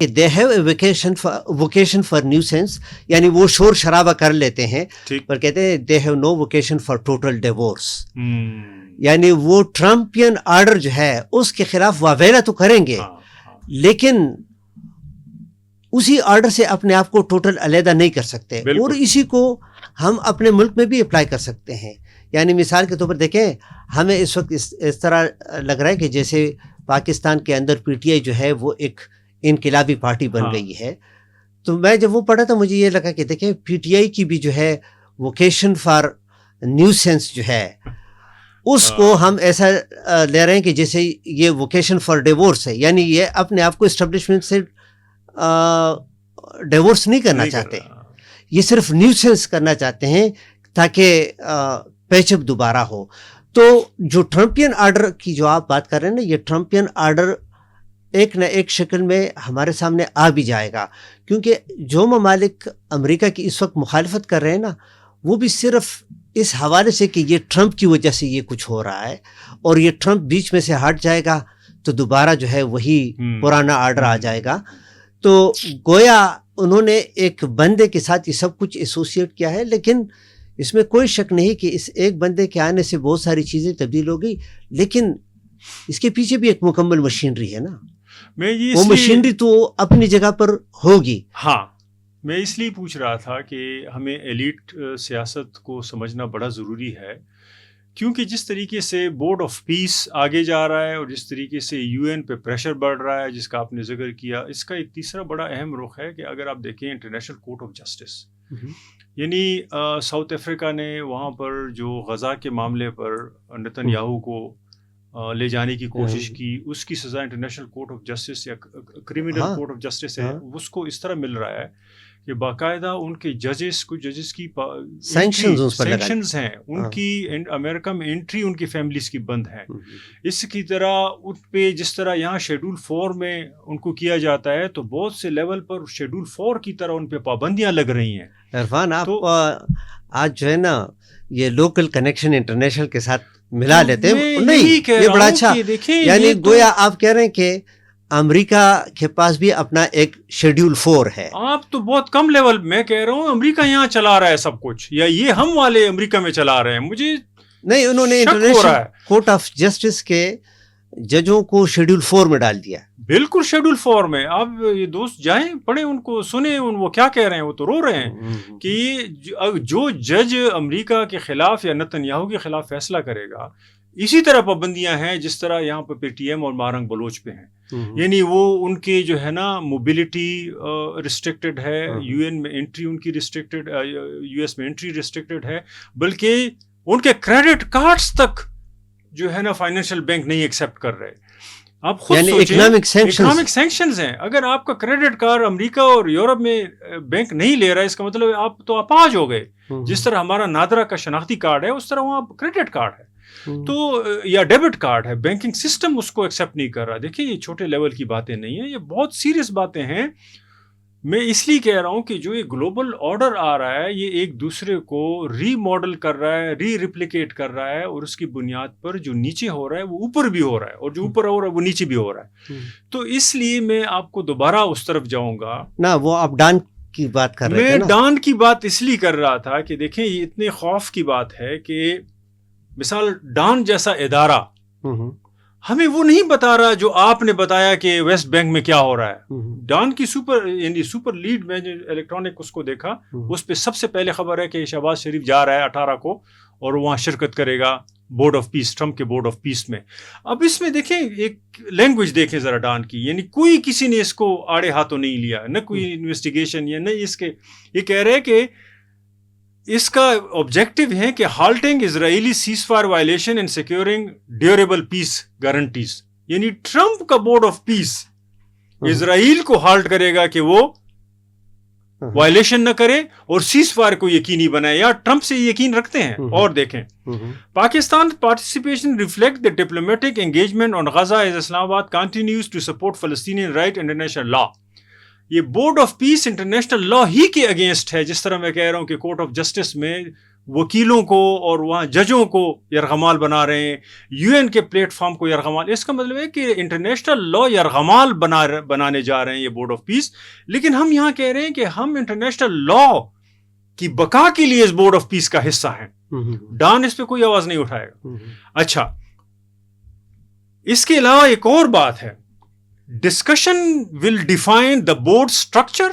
they have a vocation for nuisance, یعنی وہ شور شرابہ کر لیتے ہیں, پر کہتے ہیں they have no vocation for total divorce. یعنی وہ ٹرمپین آرڈر جو ہے اس کے خلاف واویلا تو کریں گے, لیکن اسی آرڈر سے اپنے آپ کو ٹوٹل علیحدہ نہیں کر سکتے. اور اسی کو ہم اپنے ملک میں بھی اپلائی کر سکتے ہیں. یعنی مثال کے طور پر دیکھیں, ہمیں اس وقت اس طرح لگ رہا ہے کہ جیسے پاکستان کے اندر پی ٹی آئی جو ہے وہ ایک انقلابی پارٹی بن گئی ہے. تو میں جب وہ پڑھا تھا مجھے یہ لگا کہ دیکھیں پی ٹی آئی کی بھی جو ہے ووکیشن فار نیوسینس جو ہے اس کو ہم ایسا لے رہے ہیں کہ جیسے یہ ووکیشن فار ڈیورس ہے, یعنی یہ اپنے آپ کو اسٹیبلشمنٹ سے ڈیورس نہیں کرنا چاہتے, یہ صرف نیوسینس کرنا چاہتے ہیں تاکہ پیچ اپ دوبارہ ہو. تو جو ٹرمپین آرڈر کی جو آپ بات کر رہے ہیں نا, یہ ٹرمپین آرڈر ایک نہ ایک شکل میں ہمارے سامنے آ بھی جائے گا, کیونکہ جو ممالک امریکہ کی اس وقت مخالفت کر رہے ہیں نا, وہ بھی صرف اس حوالے سے کہ یہ ٹرمپ کی وجہ سے یہ کچھ ہو رہا ہے, اور یہ ٹرمپ بیچ میں سے ہٹ جائے گا تو دوبارہ جو ہے وہی پرانا آرڈر آ جائے گا. تو گویا انہوں نے ایک بندے کے ساتھ یہ سب کچھ ایسوسیٹ کیا ہے, لیکن اس میں کوئی شک نہیں کہ اس ایک بندے کے آنے سے بہت ساری چیزیں تبدیل ہو گئی, لیکن اس کے پیچھے بھی ایک مکمل مشینری ہے نا. وہ مشینری تو اپنی جگہ پر ہوگی. ہاں, میں اس لیے پوچھ رہا تھا کہ ہمیں ایلیٹ سیاست کو سمجھنا بڑا ضروری ہے, کیونکہ جس طریقے سے بورڈ آف پیس آگے جا رہا ہے اور جس طریقے سے یو این پہ پریشر بڑھ رہا ہے جس کا آپ نے ذکر کیا, اس کا ایک تیسرا بڑا اہم رخ ہے کہ اگر آپ دیکھیں انٹرنیشنل کورٹ آف جسٹس, یعنی ساؤتھ افریقہ نے وہاں پر جو غزہ کے معاملے پر نتن یاہو کو لے جانے کی کوشش کی, اس کی سزا انٹرنیشنل کورٹ آف جسٹس یا کرمنل کورٹ آف جسٹس ہے, اس کو اس طرح مل رہا ہے کہ باقاعدہ ان کے ججز کی سینکشنز ہیں, ان کی امریکہ میں انٹری ان کی فیملیز کی بند ہے. اس کی طرح ان پہ جس طرح یہاں شیڈول 4 میں ان کو کیا جاتا ہے, تو بہت سے لیول پر شیڈول 4 کی طرح ان پہ پابندیاں لگ رہی ہیں. عرفان, آپ آج جو ہے نا یہ لوکل کنیکشن انٹرنیشنل کے ساتھ ملا لیتے ہیں, نہیں یہ بڑا اچھا, یعنی گویا آپ کہہ رہے ہیں کہ امریکہ کے پاس بھی اپنا ایک شیڈول 4 ہے. آپ تو بہت کم لیول, میں کہہ رہا ہوں امریکہ یہاں چلا رہا ہے سب کچھ, یا یہ ہم والے امریکہ میں چلا رہے ہیں, مجھے نہیں. انہوں نے انٹرنیشنل کورٹ آف جسٹس کے ججوں کو شیڈول 4 میں ڈال دیا. بالکل شیڈول 4 میں. آپ یہ دوست جائیں پڑھیں, ان کو سنیں, وہ کیا کہہ رہے ہیں, وہ تو رو رہے ہیں کہ جو جج امریکہ کے خلاف یا نتن یاہو کے خلاف فیصلہ کرے گا, اسی طرح پابندیاں ہیں جس طرح یہاں پہ پی ٹی ایم اور مارنگ بلوچ پہ ہیں. یعنی وہ ان کے جو ہے نا موبلٹی ریسٹرکٹڈ ہے, یو این میں انٹری ان کی ریسٹرکٹڈ, یو ایس میں انٹری ریسٹرکٹڈ ہے, بلکہ ان کے کریڈٹ کارڈز تک جو ہے نا فائنینشیل بینک نہیں ایکسیپٹ کر رہے. آپ خود یعنی اکنامک سینکشنز ہیں. اگر آپ کا کریڈٹ کارڈ امریکہ اور یورپ میں بینک نہیں لے رہا ہے, اس کا مطلب آپ تو اپاہج ہو گئے. جس طرح ہمارا نادرا کا شناختی کارڈ ہے, اس طرح وہاں کریڈٹ کارڈ ہے تو یا ڈیبٹ کارڈ ہے, بینکنگ سسٹم اس کو ایکسیپٹ نہیں کر رہا. دیکھیں یہ چھوٹے لیول کی باتیں نہیں ہیں, یہ بہت سیریس باتیں ہیں. میں اس لیے کہہ رہا ہوں کہ جو یہ گلوبل آرڈر آ رہا ہے, یہ ایک دوسرے کو ری ماڈل کر رہا ہے, ری ریپلیکیٹ کر رہا ہے, اور اس کی بنیاد پر جو نیچے ہو رہا ہے وہ اوپر بھی ہو رہا ہے, اور جو اوپر ہو رہا ہے وہ نیچے بھی ہو رہا ہے. تو اس لیے میں آپ کو دوبارہ اس طرف جاؤں گا نا. وہ آپ ڈان کی بات کر رہے تھے. میں ڈان کی بات اس لیے کر رہا تھا کہ دیکھیں یہ اتنے خوف کی بات ہے کہ مثال ڈان جیسا ادارہ ہمیں وہ نہیں بتا رہا جو آپ نے بتایا کہ ویسٹ بینک میں کیا ہو رہا ہے. ڈان کی سپر لیڈ میں جو الیکٹرانک اس کو دیکھا, اس پہ سب سے پہلے خبر ہے کہ شہباز شریف جا رہا ہے 18 کو اور وہاں شرکت کرے گا بورڈ آف پیس, ٹرمپ کے بورڈ آف پیس میں. اب اس میں دیکھیں ایک لینگویج دیکھیں ذرا ڈان کی, یعنی کوئی کسی نے اس کو آڑے ہاتھوں نہیں لیا, نہ کوئی انویسٹیگیشن یا نہ اس کے, یہ کہہ رہے کہ اس کا آبجیکٹو ہے کہ halting Israeli ceasefire violation and securing durable peace guarantees. یعنی ٹرمپ کا بورڈ آف پیس اسرائیل کو ہالٹ کرے گا کہ وہ وائلیشن نہ کرے اور سیز فائر کو یقینی بنائے, یا ٹرمپ سے یقین رکھتے ہیں. اور دیکھیں Pakistan participation reflect the diplomatic engagement on Gaza as Islamabad continues to support Palestinian right international law. یہ board of peace international law ہی کے اگینسٹ ہے, جس طرح میں کہہ رہا ہوں کہ کورٹ آف جسٹس میں وکیلوں کو اور وہاں ججوں کو یرغمال بنا رہے ہیں, یو این کے پلیٹ فارم کو یرغمال. اس کا مطلب ہے کہ انٹرنیشنل لا یرغمال بنانے جا رہے ہیں یہ بورڈ آف پیس. لیکن ہم یہاں کہہ رہے ہیں کہ ہم انٹرنیشنل لا کی بقا کے لیے اس بورڈ آف پیس کا حصہ ہیں. ڈان اس پہ کوئی آواز نہیں اٹھائے گا. اچھا, اس کے علاوہ ایک اور بات ہے, discussion will define the board structure,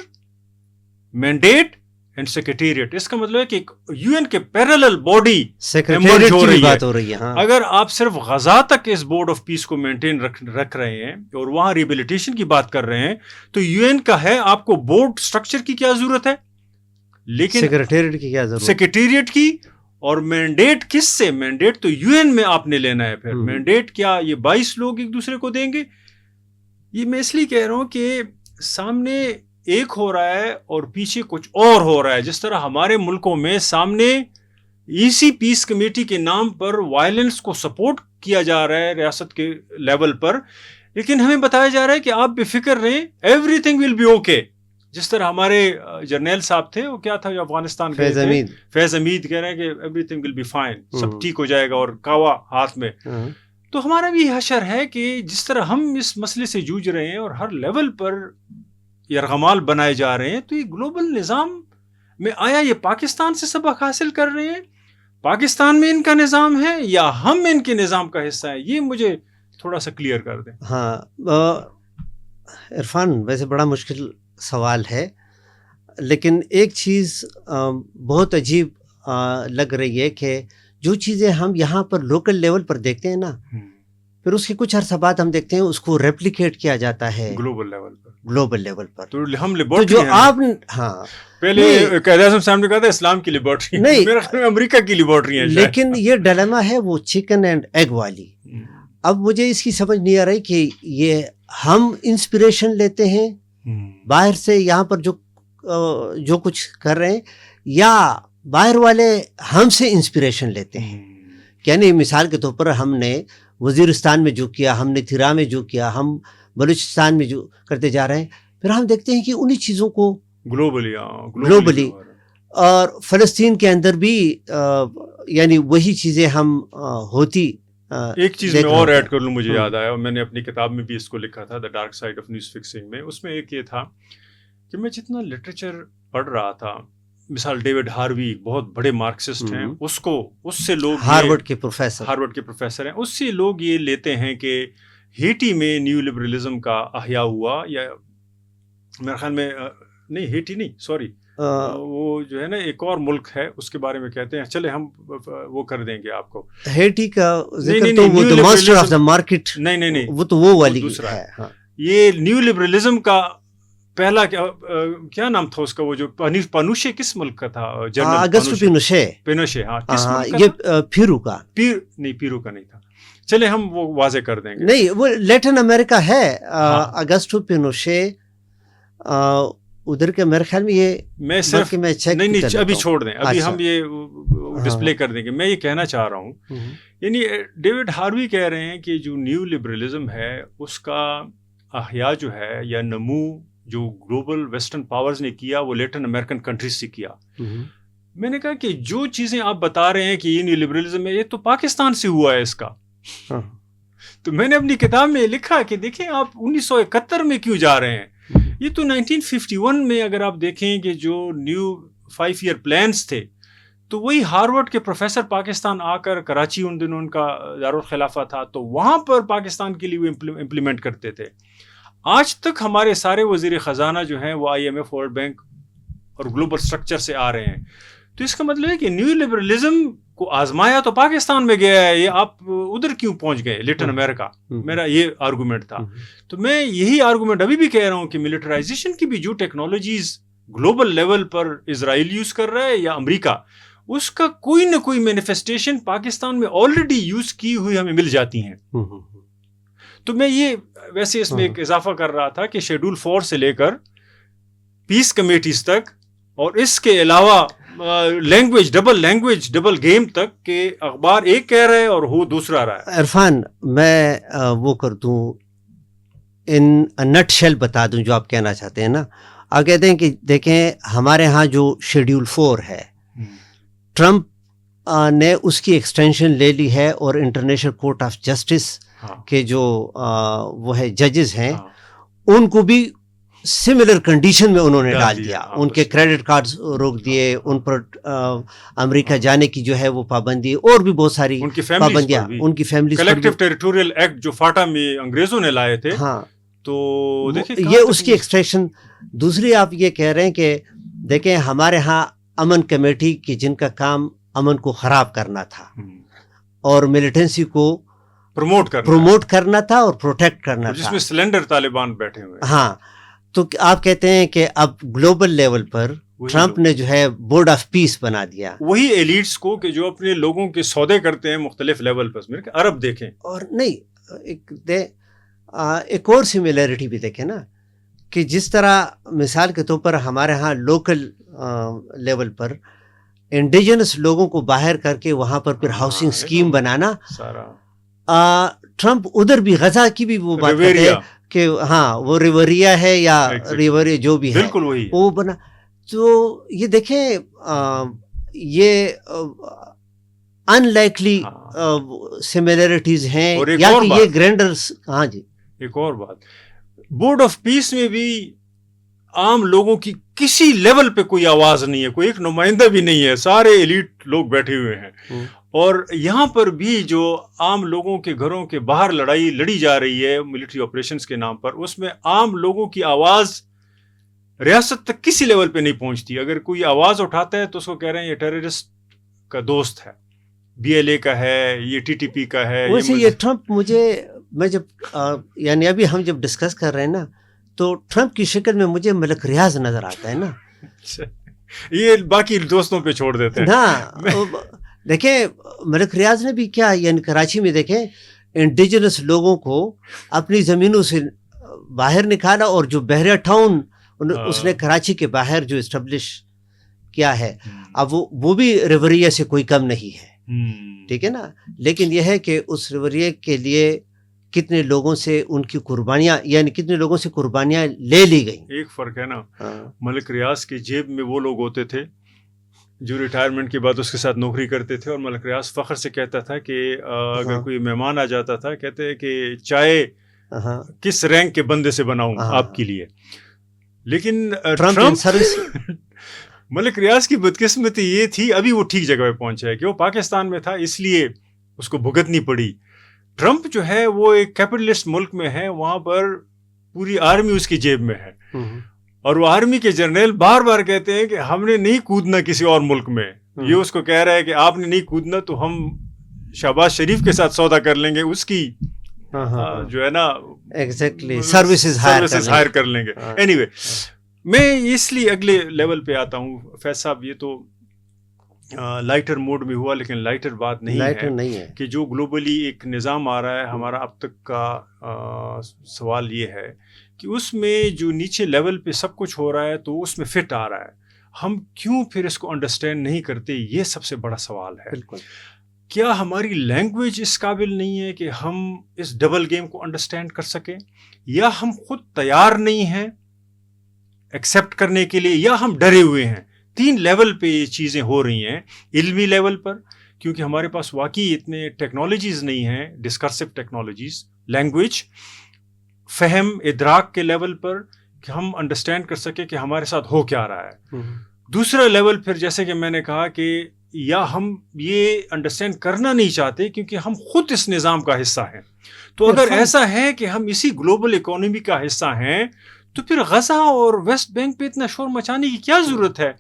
mandate and secretariat. اس کا مطلب ہے کہ یو این کے پیرالل باڈی سیکریٹریٹ کی بات ہو رہی ہے. اگر آپ صرف غزہ تک اس بورڈ آف پیس کو مینٹین رکھ رہے ہیں اور وہاں ریبیلیٹیشن کی بات کر رہے ہیں تو یو این کا ہے, آپ کو بورڈ اسٹرکچر کی کیا ضرورت ہے, لیکن سیکریٹریٹ کی کیا ضرورت, سیکریٹریٹ کی. اور مینڈیٹ کس سے, مینڈیٹ تو یو این میں آپ نے لینا ہے. پھر مینڈیٹ کیا یہ 22 لوگ ایک دوسرے کو دیں گے؟ یہ میں اس لیے کہہ رہا ہوں کہ سامنے ایک ہو رہا ہے اور پیچھے کچھ اور ہو رہا ہے. جس طرح ہمارے ملکوں میں سامنے ایسی پیس کمیٹی کے نام پر وائلنس کو سپورٹ کیا جا رہا ہے ریاست کے لیول پر, لیکن ہمیں بتایا جا رہا ہے کہ آپ بے فکر رہیں, everything will be okay. جس طرح ہمارے جرنیل صاحب تھے, وہ کیا تھا جو افغانستان کے فیض حمید کہہ رہے ہیں کہ everything will be fine, سب ٹھیک ہو جائے گا, اور کاوا ہاتھ میں. تو ہمارا بھی حشر ہے کہ جس طرح ہم اس مسئلے سے جوجھ رہے ہیں اور ہر لیول پر یرغمال بنائے جا رہے ہیں, تو یہ گلوبل نظام میں آیا یہ پاکستان سے سبق حاصل کر رہے ہیں, پاکستان میں ان کا نظام ہے یا ہم ان کے نظام کا حصہ ہیں؟ یہ مجھے تھوڑا سا کلیئر کر دیں. ہاں عرفان, ویسے بڑا مشکل سوال ہے, لیکن ایک چیز بہت عجیب لگ رہی ہے کہ جو چیزیں ہم یہاں پر لوکل لیول پر دیکھتے ہیں نا, پھر اس کے کچھ عرصہ بعد ہم دیکھتے ہیں اس کو ریپلیکیٹ کیا جاتا ہے گلوبل لیول پر. تو ہم جو آپ ہاں پہلے قائد اعظم صاحب نے کہا تھا اسلام کی لیبارٹری نہیں, میرا خیال میں امریکہ کی لیبارٹری ہے. لیکن یہ ڈیلیما ہے وہ چکن اینڈ ایگ والی. اب مجھے اس کی سمجھ نہیں آ رہی کہ یہ ہم انسپریشن لیتے ہیں باہر سے یہاں پر جو کچھ کر رہے ہیں, یا باہر والے ہم سے انسپریشن لیتے ہیں. یعنی مثال کے طور پر ہم نے وزیرستان میں جو کیا, ہم نے تھیرا میں جو کیا, ہم بلوچستان میں جو کرتے جا رہے ہیں, پھر ہم دیکھتے ہیں کہ انہی چیزوں کو گلوبلی اور فلسطین کے اندر بھی یعنی وہی چیزیں ہم ہوتی. ایک چیز میں اور ایڈ کر لوں, مجھے یاد آیا, اور میں نے اپنی کتاب میں بھی اس کو لکھا تھا, the dark side of news fixing میں. اس میں ایک یہ تھا کہ میں جتنا لٹریچر پڑھ رہا تھا, مثال ڈیوڈ ہاروی بہت بڑے مارکسسٹ ہیں, اس سے لوگ ہارورڈ کے پروفیسر ہیں, اس سے لوگ یہ لیتے ہیں کہ ہیٹی میں نیو لبرلزم کا احیاء ہوا, یا میرے خیال میں نہیں ہیٹی نہیں سوری وہ جو ہے نا ایک اور ملک ہے اس کے بارے میں کہتے ہیں, چلے ہم وہ کر دیں گے آپ کو. ہیٹی کا ذکر تو وہ دی ماسٹر آف دی مارکیٹ, نہیں وہ تو وہ والی دوسرا ہے. یہ نیو لبرلزم کا پہلا کیا نام تھا اس کا, وہ جو پانوشے کس ملک کا تھا, اگسٹو پینوشے. ہاں یہ پیرو کا نہیں تھا, چلے ہم وہ واضح کر دیں گے. نہیں, وہ لیٹن امریکہ ہے. اگسٹو پینوشے ادھر کے میرے خیال میں یہ میں صرف نہیں ابھی چھوڑ دیں, ابھی ہم یہ ڈسپلے کر دیں گے. میں یہ کہنا چاہ رہا ہوں, یعنی ڈیوڈ ہاروی کہہ رہے ہیں کہ جو نیو لبرلزم ہے اس کا احیاء جو ہے یا نمو جو گلوبل ویسٹرن پاورز نے کیا وہ لیٹن امریکن کنٹریز سے کیا. میں نے کہا کہ جو چیزیں آپ بتا رہے ہیں کہ یہ نیو لبرلزم ہے, یہ تو پاکستان سے ہوا ہے اس کا. تو میں نے اپنی کتاب میں لکھا کہ دیکھیں آپ 1971 میں کیوں جا رہے ہیں, یہ تو 1951 میں اگر آپ دیکھیں کہ جو نیو 5 ایئر پلانز تھے تو وہی ہارورڈ کے پروفیسر پاکستان آ کر کراچی ان دنوں ان کا دارالخلافہ تھا تو وہاں پر پاکستان کے لیے وہ امپلیمنٹ کرتے تھے. آج تک ہمارے سارے وزیر خزانہ جو ہیں وہ IMF ورلڈ بینک اور گلوبل اسٹرکچر سے آ رہے ہیں. تو اس کا مطلب ہے کہ نیو لبرلزم کو آزمایا تو پاکستان میں گیا ہے, یہ آپ ادھر کیوں پہنچ گئے لیٹن امریکہ. میرا یہ آرگومنٹ تھا. تو میں یہی آرگومنٹ ابھی بھی کہہ رہا ہوں کہ ملٹرائزیشن کی بھی جو ٹیکنالوجیز گلوبل لیول پر اسرائیل یوز کر رہا ہے یا امریکہ, اس کا کوئی نہ کوئی مینیفیسٹیشن پاکستان میں آلریڈی یوز کی ہوئی ہمیں مل جاتی ہیں. تو میں یہ ویسے اس میں ایک اضافہ کر رہا تھا کہ شیڈول 4 سے لے کر پیس کمیٹیز تک اور اس کے علاوہ لینگویج ڈبل گیم تک کہ اخبار ایک کہہ رہا ہے اور وہ دوسرا رہا ہے. عرفان, میں وہ کر دوں ان نٹ شیل بتا دوں جو آپ کہنا چاہتے ہیں نا. آپ کہتے ہیں کہ دیکھیں ہمارے ہاں جو شیڈول 4 ہے ٹرمپ نے اس کی ایکسٹینشن لے لی ہے اور انٹرنیشنل کورٹ آف جسٹس کے جو وہ ہے ججز ہیں ان کو بھی سملر کنڈیشن میں انہوں نے ڈال دیا. ان کے کریڈٹ کارڈز روک دیے, ان پر امریکہ جانے کی جو ہے وہ پابندی اور بھی بہت ساری پابندیاں ان کی فیملیز پر. کلیکٹیو ٹیریٹوریل ایکٹ جو فاٹا میں انگریزوں نے لائے تھے, ہاں, تو یہ اس کی ایکسٹینشن. دوسری آپ یہ کہہ رہے ہیں کہ دیکھیں ہمارے ہاں امن کمیٹی کی جن کا کام امن کو خراب کرنا تھا اور ملیٹنسی کو پروموٹ کرنا تھا اور پروٹیکٹ کرنا تھا, جس میں سلینڈر طالبان بیٹھے ہوئے. ہاں, تو آپ کہتے ہیں کہ اب گلوبل لیول پر ٹرمپ نے جو ہے بورڈ آف پیس بنا دیا. وہی ایلیٹس کو کہ جو اپنے لوگوں کے سودے کرتے ہیں مختلف لیول پر. عرب دیکھیں اور نہیں ایک اور سملیرٹی بھی دیکھیں نا کہ جس طرح مثال کے طور پر ہمارے ہاں لوکل لیول پر انڈیجنس لوگوں کو باہر کر کے وہاں پر پھر ہاؤسنگ اسکیم بنانا, ٹرمپ ادھر بھی غزہ کی بھی وہ بات کرتے ہیں کہ ہاں وہ ریوریا ہے یا ریوریا جو بھی ہے وہ بنا. تو یہ دیکھیں یہ ان لائکلی سملیرٹیز ہیں یا کہ یہ گرینڈرز. ہاں جی, ایک اور بات, بورڈ آف پیس میں بھی عام لوگوں کی کسی لیول پہ کوئی آواز نہیں ہے, کوئی ایک نمائندہ بھی نہیں ہے, سارے ایلیٹ لوگ بیٹھے ہوئے ہیں. اور یہاں پر بھی جو عام لوگوں کے گھروں کے باہر لڑائی لڑی جا رہی ہے ملٹری آپریشنز کے نام پر, اس میں عام لوگوں کی آواز ریاست تک کسی لیول پہ نہیں پہنچتی. اگر کوئی آواز اٹھاتا ہے تو اس کو کہہ رہے ہیں یہ ٹیررسٹ کا دوست ہے, BLA کا ہے, یہ TTP کا ہے. ویسے یہ ٹرمپ میں جب یعنی ابھی ہم جب ڈسکس کر رہے ہیں نا تو ٹرمپ کی شکل میں مجھے ملک ریاض نظر آتا ہے نا. یہ باقی دوستوں پہ چھوڑ دیتے ہیں نا. دیکھیں ملک ریاض نے بھی کیا, یعنی کراچی میں دیکھیں انڈیجنس لوگوں کو اپنی زمینوں سے باہر نکالا اور جو بحریہ ٹاؤن اس نے کراچی کے باہر جو اسٹیبلش کیا ہے, اب وہ بھی ریوریا سے کوئی کم نہیں ہے, ٹھیک ہے نا. لیکن یہ ہے کہ اس ریوریا کے لیے کتنے لوگوں سے ان کی قربانیاں یعنی کتنے لوگوں سے قربانیاں لے لی گئیں. ایک فرق ہے نا, ملک ریاض کی جیب میں وہ لوگ ہوتے تھے جو ریٹائرمنٹ کے بعد اس کے ساتھ نوکری کرتے تھے, اور ملک ریاض فخر سے کہتا تھا کہ اگر کوئی مہمان آ جاتا تھا کہتے ہیں کہ چائے کس رینک کے بندے سے بناؤں آپ کے لیے. لیکن ٹرمپ ملک ریاض کی بدقسمتی یہ تھی, ابھی وہ ٹھیک جگہ پہ پہنچا ہے کہ وہ پاکستان میں تھا اس لیے اس کو بھگتنی پڑی. ٹرمپ جو ہے وہ ایک کیپٹلسٹ ملک میں ہے, وہاں پر پوری آرمی اس کی جیب میں ہے, اور وہ آرمی کے جنرل بار بار کہتے ہیں کہ ہم نے نہیں کودنا کسی اور ملک میں. یہ اس کو کہہ رہا ہے کہ آپ نے نہیں کودنا تو ہم شہباز شریف کے ساتھ سودا کر لیں گے, اس کی جو ہے نا ایگزیکٹلی سروسز ہائر کر لیں گے. اینی وے, میں اس لیے اگلے لیول پہ آتا ہوں. فیض صاحب یہ تو لائٹر موڈ میں ہوا, لیکن لائٹر بات نہیں ہے کہ جو گلوبلی ایک نظام آ رہا ہے ہمارا اب تک کا سوال یہ ہے کہ اس میں جو نیچے لیول پہ سب کچھ ہو رہا ہے تو اس میں فٹ آ رہا ہے, ہم کیوں پھر اس کو انڈرسٹینڈ نہیں کرتے, یہ سب سے بڑا سوال ہے. بالکل. کیا ہماری لینگویج اس قابل نہیں ہے کہ ہم اس ڈبل گیم کو انڈرسٹینڈ کر سکیں, یا ہم خود تیار نہیں ہیں ایکسیپٹ کرنے کے لیے, یا ہم ڈرے ہوئے ہیں. 3 لیول پہ یہ چیزیں ہو رہی ہیں. علمی لیول پر کیونکہ ہمارے پاس واقعی اتنے ٹیکنالوجیز نہیں ہیں, ڈسکرسو ٹیکنالوجیز, لینگویج, فہم, ادراک کے لیول پر کہ ہم انڈرسٹینڈ کر سکیں کہ ہمارے ساتھ ہو کیا رہا ہے. دوسرا لیول پھر جیسے کہ میں نے کہا کہ یا ہم یہ انڈرسٹینڈ کرنا نہیں چاہتے کیونکہ ہم خود اس نظام کا حصہ ہیں. تو اگر ایسا ہے کہ ہم اسی گلوبل اکانومی کا حصہ ہیں تو پھر غزہ اور ویسٹ بینک پہ اتنا شور مچانے کی کیا ضرورت ہے؟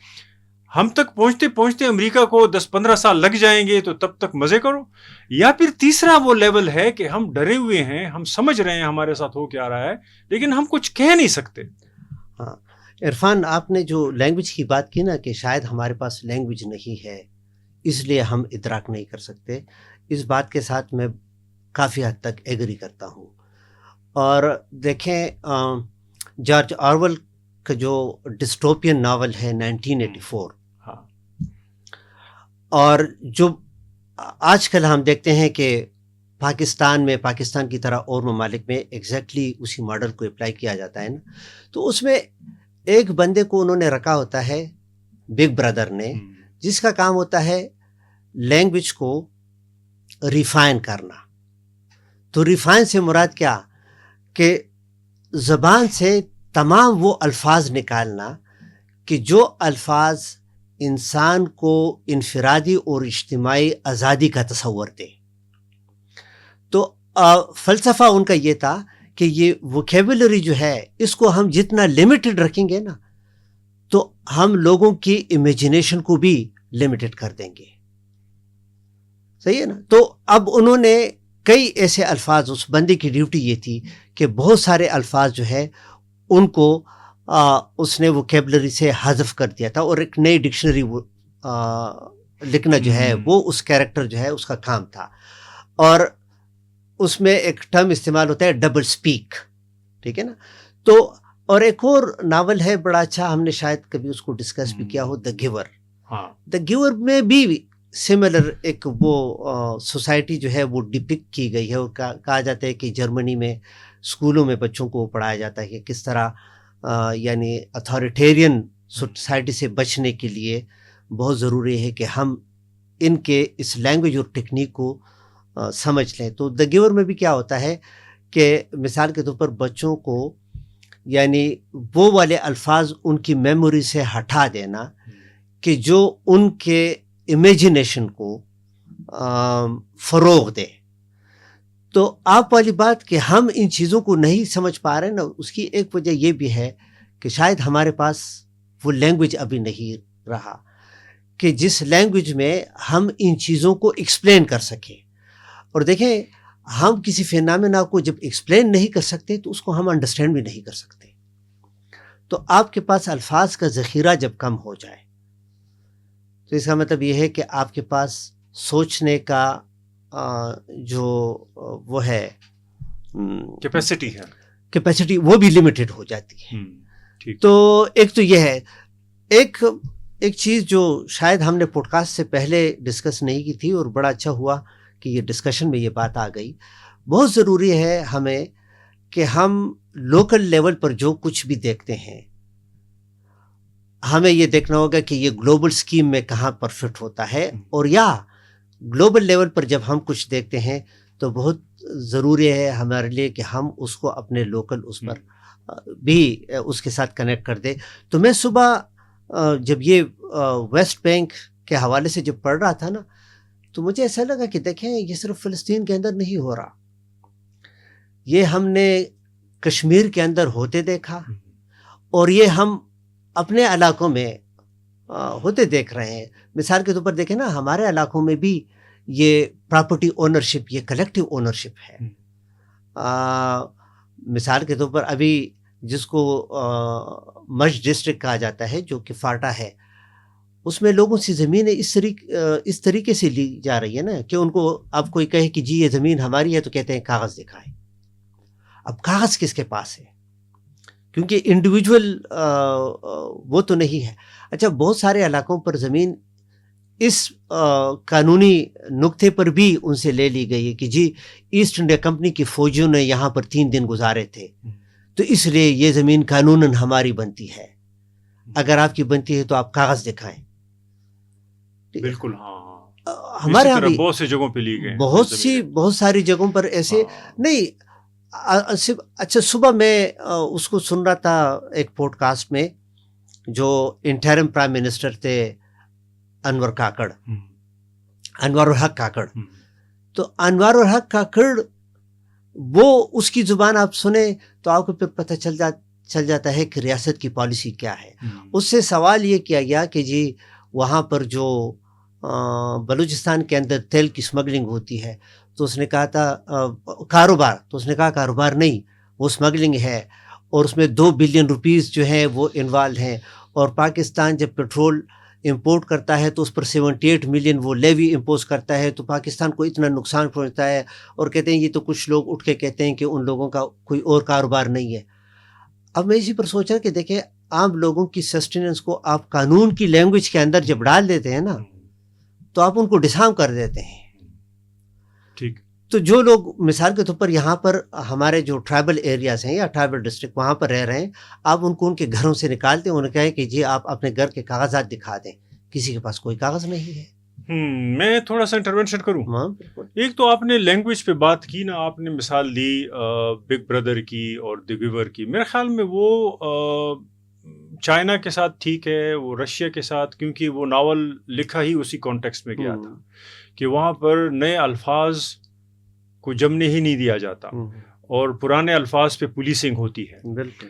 ہم تک پہنچتے پہنچتے امریکہ کو 10-15 سال لگ جائیں گے تو تب تک مزے کرو. یا پھر تیسرا وہ لیول ہے کہ ہم ڈرے ہوئے ہیں, ہم سمجھ رہے ہیں ہمارے ساتھ ہو کیا رہا ہے لیکن ہم کچھ کہہ نہیں سکتے. ہاں عرفان, آپ نے جو لینگویج کی بات کی نا کہ شاید ہمارے پاس لینگویج نہیں ہے اس لیے ہم ادراک نہیں کر سکتے, اس بات کے ساتھ میں کافی حد تک ایگری کرتا ہوں. اور دیکھیں جارج آرول کا جو ڈسٹوپین ناول ہے 1984, اور جو آج کل ہم دیکھتے ہیں کہ پاکستان میں, پاکستان کی طرح اور ممالک میں ایگزیکٹلی اسی ماڈل کو اپلائی کیا جاتا ہے نا, تو اس میں ایک بندے کو انہوں نے رکھا ہوتا ہے بگ برادر نے, جس کا کام ہوتا ہے لینگویج کو ریفائن کرنا. تو ریفائن سے مراد کیا کہ زبان سے تمام وہ الفاظ نکالنا کہ جو الفاظ انسان کو انفرادی اور اجتماعی آزادی کا تصور دے. تو فلسفہ ان کا یہ تھا کہ یہ ووکیبلری جو ہے اس کو ہم جتنا لمیٹڈ رکھیں گے نا تو ہم لوگوں کی امیجنیشن کو بھی لمیٹڈ کر دیں گے. صحیح ہے نا. تو اب انہوں نے کئی ایسے الفاظ, اس بندے کی ڈیوٹی یہ تھی کہ بہت سارے الفاظ جو ہے ان کو اس نے ووکیبلری سے حذف کر دیا تھا اور ایک نئی ڈکشنری لکھنا جو ہے وہ اس کیریکٹر جو ہے اس کا کام تھا. اور اس میں ایک ٹرم استعمال ہوتا ہے ڈبل سپیک, ٹھیک ہے نا. تو اور ایک اور ناول ہے بڑا اچھا, ہم نے شاید کبھی اس کو ڈسکس بھی کیا ہو, دا گیور. دا گیور میں بھی سملر ایک وہ سوسائٹی جو ہے وہ ڈپکٹ کی گئی ہے, اور کہا جاتا ہے کہ جرمنی میں اسکولوں میں بچوں کو پڑھایا جاتا ہے کہ کس طرح یعنی اتھارٹیرین سوسائٹی سے بچنے کے لیے بہت ضروری ہے کہ ہم ان کے اس لینگویج اور ٹیکنیک کو سمجھ لیں. تو دا گیور میں بھی کیا ہوتا ہے کہ مثال کے طور پر بچوں کو یعنی وہ والے الفاظ ان کی میموری سے ہٹا دینا کہ جو ان کے امیجنیشن کو فروغ دے. تو آپ والی بات کہ ہم ان چیزوں کو نہیں سمجھ پا رہے نا, اس کی ایک وجہ یہ بھی ہے کہ شاید ہمارے پاس وہ لینگویج ابھی نہیں رہا کہ جس لینگویج میں ہم ان چیزوں کو ایکسپلین کر سکیں. اور دیکھیں ہم کسی فینامنا کو جب ایکسپلین نہیں کر سکتے تو اس کو ہم انڈرسٹینڈ بھی نہیں کر سکتے. تو آپ کے پاس الفاظ کا ذخیرہ جب کم ہو جائے تو اس کا مطلب یہ ہے کہ آپ کے پاس سوچنے کا جو وہ ہے کیپیسٹی وہ بھی لمیٹڈ ہو جاتی ہے. تو ایک تو یہ ہے, ایک چیز جو شاید ہم نے پوڈ کاسٹ سے پہلے ڈسکس نہیں کی تھی اور بڑا اچھا ہوا کہ یہ ڈسکشن میں یہ بات آ گئی. بہت ضروری ہے ہمیں کہ ہم لوکل لیول پر جو کچھ بھی دیکھتے ہیں ہمیں یہ دیکھنا ہوگا کہ یہ گلوبل سکیم میں کہاں پر فٹ ہوتا ہے, اور یا گلوبل لیول پر جب ہم کچھ دیکھتے ہیں تو بہت ضروری ہے ہمارے لیے کہ ہم اس کو اپنے لوکل اس پر بھی اس کے ساتھ کنیکٹ کر دیں. تو میں صبح جب یہ ویسٹ بینک کے حوالے سے جب پڑھ رہا تھا نا تو مجھے ایسا لگا کہ دیکھیں یہ صرف فلسطین کے اندر نہیں ہو رہا, یہ ہم نے کشمیر کے اندر ہوتے دیکھا, اور یہ ہم اپنے علاقوں میں ہوتے دیکھ رہے ہیں. مثال کے طور پر دیکھیں نا ہمارے علاقوں میں بھی یہ پراپرٹی اونرشپ, یہ کلیکٹیو اونرشپ ہے. مثال کے طور پر ابھی جس کو مج ڈسٹرکٹ کہا جاتا ہے جو کہ فاٹا ہے, اس میں لوگوں سے زمینیں اس طریقے سے لی جا رہی ہے نا کہ ان کو اب کوئی کہے کہ جی یہ زمین ہماری ہے تو کہتے ہیں کاغذ دکھائیں. اب کاغذ کس کے پاس ہے, کیونکہ انڈیویجول وہ تو نہیں ہے. اچھا بہت سارے علاقوں پر زمین اس قانونی نقطے پر بھی ان سے لے لی گئی ہے کہ جی ایسٹ انڈیا کمپنی کی فوجیوں نے یہاں پر 3 دن گزارے تھے تو اس لیے یہ زمین قانوناً ہماری بنتی ہے, اگر آپ کی بنتی ہے تو آپ کاغذ دکھائیں. بالکل ہاں, ہمارے یہاں بھی بہت سی جگہوں پہ لی گئے, بہت ساری جگہوں پر ایسے نہیں. اچھا صبح میں اس کو سن رہا تھا ایک پوڈ کاسٹ میں جو انٹرم پرائم منسٹر تھے انور کاکڑ، انوار الحق کاکڑ. تو انوار الحق کاکڑ وہ اس کی زبان آپ سنیں تو آپ کو پھر پتہ چل جاتا ہے کہ ریاست کی پالیسی کیا ہے. اس سے سوال یہ کیا گیا کہ جی وہاں پر جو بلوچستان کے اندر تیل کی اسمگلنگ ہوتی ہے، تو اس نے کہا تھا کاروبار، تو اس نے کہا کاروبار نہیں، وہ اسمگلنگ ہے، اور اس میں 2 بلین روپیز جو ہیں وہ انوالو ہیں. اور پاکستان جب پیٹرول امپورٹ کرتا ہے تو اس پر 78 ملین وہ لیوی امپوز کرتا ہے، تو پاکستان کو اتنا نقصان پہنچتا ہے. اور کہتے ہیں یہ تو کچھ لوگ اٹھ کے کہتے ہیں کہ ان لوگوں کا کوئی اور کاروبار نہیں ہے. اب میں اسی پر سوچا کہ دیکھیں عام لوگوں کی سسٹیننس کو آپ قانون کی لینگویج کے اندر جب ڈال دیتے ہیں نا تو آپ ان کو ڈسارم کر دیتے ہیں. ٹھیک. تو جو لوگ مثال کے طور پر یہاں پر ہمارے جو ٹرائبل ایریاز ہیں یا ٹرائبل ڈسٹرکٹ وہاں پر رہ رہے ہیں، آپ ان کو ان کے گھروں سے نکالتے ہیں، انہیں کہیں کہ جی آپ اپنے گھر کے کاغذات دکھا دیں. کسی کے پاس کوئی کاغذ نہیں ہے. میں تھوڑا سا انٹروینشن کروں. ایک تو آپ نے لینگویج پہ بات کی نا، آپ نے مثال دی بگ بردر کی اور دی گیور کی. میرے خیال میں وہ چائنا کے ساتھ ٹھیک ہے، وہ رشیا کے ساتھ، کیونکہ وہ ناول لکھا ہی اسی کانٹیکسٹ میں گیا تھا کہ وہاں پر نئے الفاظ کو جمنے ہی نہیں دیا جاتا اور پرانے الفاظ پہ پولیسنگ ہوتی ہے. بالکل.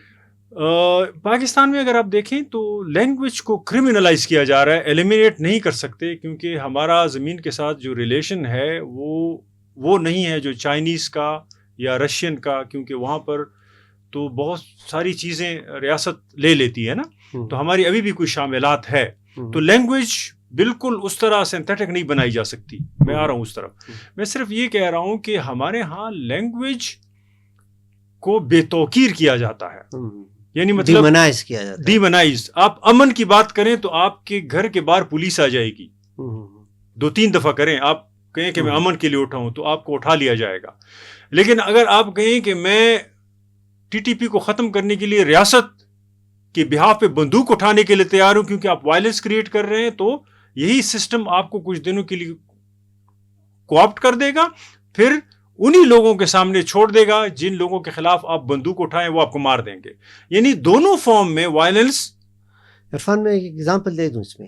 پاکستان میں اگر آپ دیکھیں تو لینگویج کو کرمنلائز کیا جا رہا ہے، ایلیمینیٹ نہیں کر سکتے، کیونکہ ہمارا زمین کے ساتھ جو ریلیشن ہے وہ نہیں ہے جو چائنیز کا یا رشین کا، کیونکہ وہاں پر تو بہت ساری چیزیں ریاست لے لیتی ہے نا، تو ہماری ابھی بھی کوئی شاملات ہے. تو لینگویج بالکل اس طرح سینتھیٹک نہیں بنائی جا سکتی. میں آ رہا ہوں اس طرف. میں صرف یہ کہہ رہا ہوں کہ ہمارے ہاں لینگویج کو بے توقیر کیا جاتا ہے، یعنی مطلب ڈیمونائز کیا جاتا ہے. ڈیمونائز. آپ امن کی بات کریں تو آپ کے گھر کے باہر پولیس آ جائے گی. 2-3 دفعہ کریں، آپ کہیں کہ میں امن کے لیے اٹھا ہوں تو آپ کو اٹھا لیا جائے گا. لیکن اگر آپ کہیں کہ میں ٹی ٹی پی کو ختم کرنے کے لیے ریاست کے بہاف پہ بندوق اٹھانے کے لیے تیار ہوں کیونکہ آپ وائلنس کریٹ کر رہے ہیں، تو یہی سسٹم آپ کو کچھ دنوں کے لیے کوآپٹ کر دے گا، پھر انہی لوگوں کے سامنے چھوڑ دے گا جن لوگوں کے خلاف آپ بندوق اٹھائیں وہ آپ کو مار دیں گے. یعنی دونوں فارم میں وائلنس. عرفان میں ایک ایگزامپل دے دوں، اس میں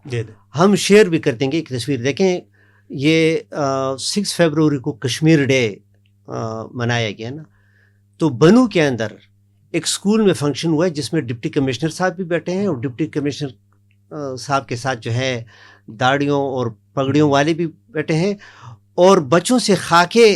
دے دیں. ہم شیئر بھی کر دیں گے ایک تصویر. دیکھیں یہ 6 فیبروری کو کشمیر ڈے منایا گیا نا، تو بنو کے اندر ایک اسکول میں فنکشن ہوا ہے جس میں ڈپٹی کمشنر صاحب بھی بیٹھے ہیں، اور ڈپٹی کمشنر صاحب کے ساتھ جو ہے داڑھیوں اور پگڑیوں والے بھی بیٹھے ہیں، اور بچوں سے خاکے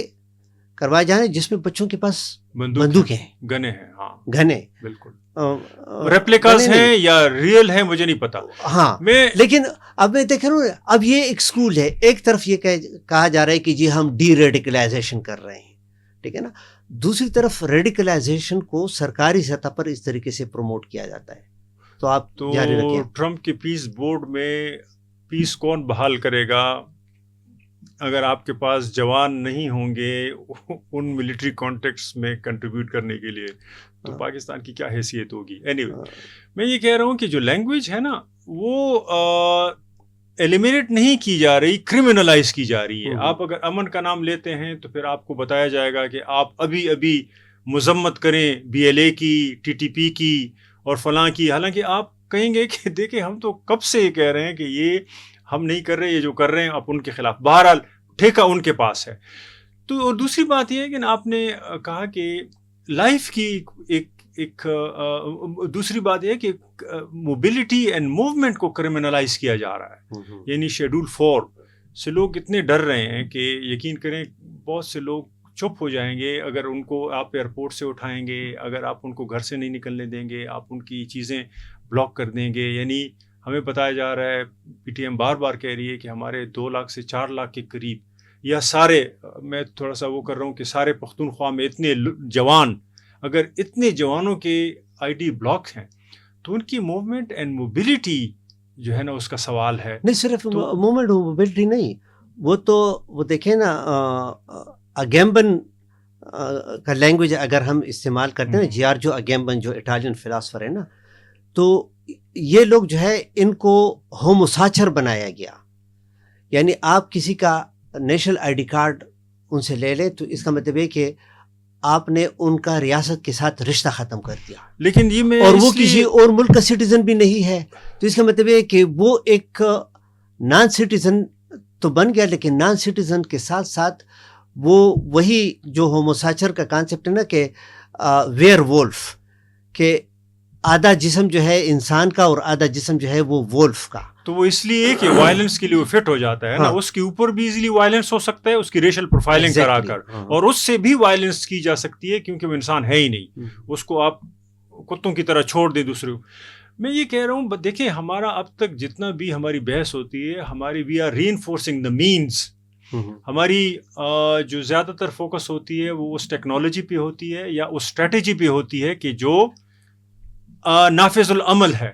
کروائے جا رہے ہیں جس میں بچوں کے پاس بندوقیں ہیں، گنے ہیں. ہاں گھنے بالکل ریپلیکاز ہیں یا ریئل ہیں مجھے نہیں پتا. ہاں لیکن اب میں دیکھ رہا ہوں اب یہ ایک اسکول ہے، ایک طرف یہ کہا جا رہا ہے کہ جی ہم ڈی ریڈیکلائزیشن کر رہے ہیں، ٹھیک ہے نا، دوسری طرف ریڈیکلائزیشن کو سرکاری سطح پر اس طریقے سے پروموٹ کیا جاتا ہے. تو آپ جاری رکھیں. ٹرمپ کے پیس بورڈ میں پیس کون بحال کرے گا اگر آپ کے پاس جوان نہیں ہوں گے ان ملٹری کانٹیکٹس میں کنٹریبیوٹ کرنے کے لیے، تو پاکستان کی کیا حیثیت ہوگی. اینیوے میں یہ کہہ رہا ہوں کہ جو لینگویج ہے نا وہ ایلیمینیٹ نہیں کی جا رہی، کرمنلائز کی جا رہی ہے. آپ اگر امن کا نام لیتے ہیں تو پھر آپ کو بتایا جائے گا کہ آپ ابھی مذمت کریں بی ایل اے کی، ٹی ٹی پی کی اور فلاں کی، حالانکہ آپ کہیں گے کہ دیکھیں ہم تو کب سے یہ کہہ رہے ہیں کہ یہ ہم نہیں کر رہے، یہ جو کر رہے ہیں آپ ان کے خلاف. بہرحال ٹھیکہ ان کے پاس ہے. تو اور دوسری بات یہ ہے کہ آپ نے کہا کہ لائف کی ایک دوسری بات یہ ہے کہ موبلٹی اینڈ موومنٹ کو کرمنلائز کیا جا رہا ہے. یعنی شیڈول 4 سے لوگ اتنے ڈر رہے ہیں کہ یقین کریں بہت سے لوگ چپ ہو جائیں گے اگر ان کو آپ ایئرپورٹ سے اٹھائیں گے، اگر آپ ان کو گھر سے نہیں نکلنے دیں گے، آپ ان کی چیزیں بلاک کر دیں گے. یعنی ہمیں بتایا جا رہا ہے، پی ٹی ایم بار بار کہہ رہی ہے کہ ہمارے 2 لاکھ سے 4 لاکھ کے قریب، یا سارے، میں تھوڑا سا وہ کر رہا ہوں کہ سارے پختونخوا میں اتنے جوان، اگر اتنے جوانوں کے آئی ڈی بلاک ہیں تو ان کی موومنٹ اینڈ موبلٹی جو ہے نا اس کا سوال ہے. نہیں صرف موومنٹ موبلٹی نہیں، وہ دیکھیں نا اگیمبن کا لینگویج اگر ہم استعمال کرتے ہیں نا، جیارجو اگیمبن جو اٹالین فلاسفر ہے نا، تو یہ لوگ جو ہے ان کو ہوموساچر بنایا گیا. یعنی آپ کسی کا نیشنل آئی ڈی کارڈ ان سے لے لیں تو اس کا مطلب ہے کہ آپ نے ان کا ریاست کے ساتھ رشتہ ختم کر دیا. لیکن یہ میں اور وہ کسی اور ملک کا سٹیزن بھی نہیں ہے، تو اس کا مطلب ہے کہ وہ ایک نان سٹیزن تو بن گیا، لیکن نان سٹیزن کے ساتھ ساتھ وہ وہی جو ہوموسیچر کا کانسیپٹ ہے نا کہ ویئر وولف، کہ آدھا جسم جو ہے انسان کا اور آدھا جسم جو ہے وہ وولف کا. تو وہ اس لیے کہ وائلنس کے لیے وہ فٹ ہو جاتا ہے نا، اس کے اوپر بھی ایزیلی وائلنس ہو سکتا ہے اس کی ریشل پروفائلنگ کرا کر، اور اس سے بھی وائلنس کی جا سکتی ہے کیونکہ وہ انسان ہے ہی نہیں، اس کو آپ کتوں کی طرح چھوڑ دیں دوسرے کو. میں یہ کہہ رہا ہوں دیکھیں ہمارا اب تک جتنا بھی ہماری بحث ہوتی ہے، ہماری we are reinforcing the means. ہماری جو زیادہ تر فوکس ہوتی ہے وہ اس ٹیکنالوجی پہ ہوتی ہے یا اس اسٹریٹجی پہ ہوتی ہے کہ جو نافذ العمل ہے.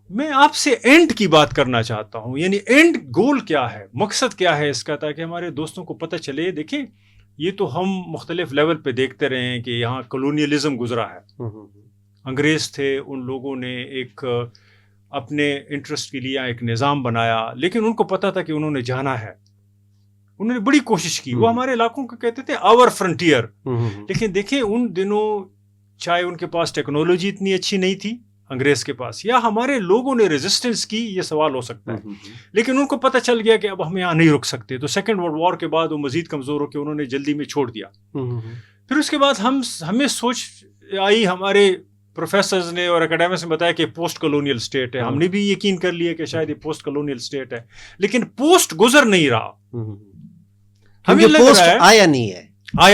میں آپ سے اینڈ کی بات کرنا چاہتا ہوں، یعنی اینڈ گول کیا ہے، مقصد کیا ہے اس کا، تاکہ ہمارے دوستوں کو پتہ چلے. دیکھیں یہ تو ہم مختلف لیول پہ دیکھتے رہے ہیں کہ یہاں کلونیلزم گزرا ہے، انگریز تھے، ان لوگوں نے ایک اپنے انٹرسٹ کے لیے ایک نظام بنایا، لیکن ان کو پتہ تھا کہ انہوں نے جانا ہے، انہوں نے بڑی کوشش کی. وہ ہمارے علاقوں کو کہتے تھے آور فرنٹیئر. لیکن دیکھیں ان دنوں چاہے ان کے پاس ٹیکنالوجی اتنی اچھی نہیں تھی انگریز کے پاس، یا ہمارے لوگوں نے ریزسٹنس کی، یہ سوال ہو سکتا ہے، لیکن ان کو پتہ چل گیا کہ اب ہم یہاں نہیں رک سکتے. تو سیکنڈ ورلڈ وار کے بعد وہ مزید کمزور ہو کے انہوں نے جلدی میں چھوڑ دیا. پھر اس کے بعد ہمیں سوچ آئی، ہمارے پروفیسرز نے اور اکیڈمکس نے بتایا کہ پوسٹ کلونیل اسٹیٹ ہے. ہم نے بھی یقین کر لیا کہ شاید یہ پوسٹ کلونیل اسٹیٹ ہے، لیکن پوسٹ گزر نہیں رہا. ہمیں لگ رہا ہے آیا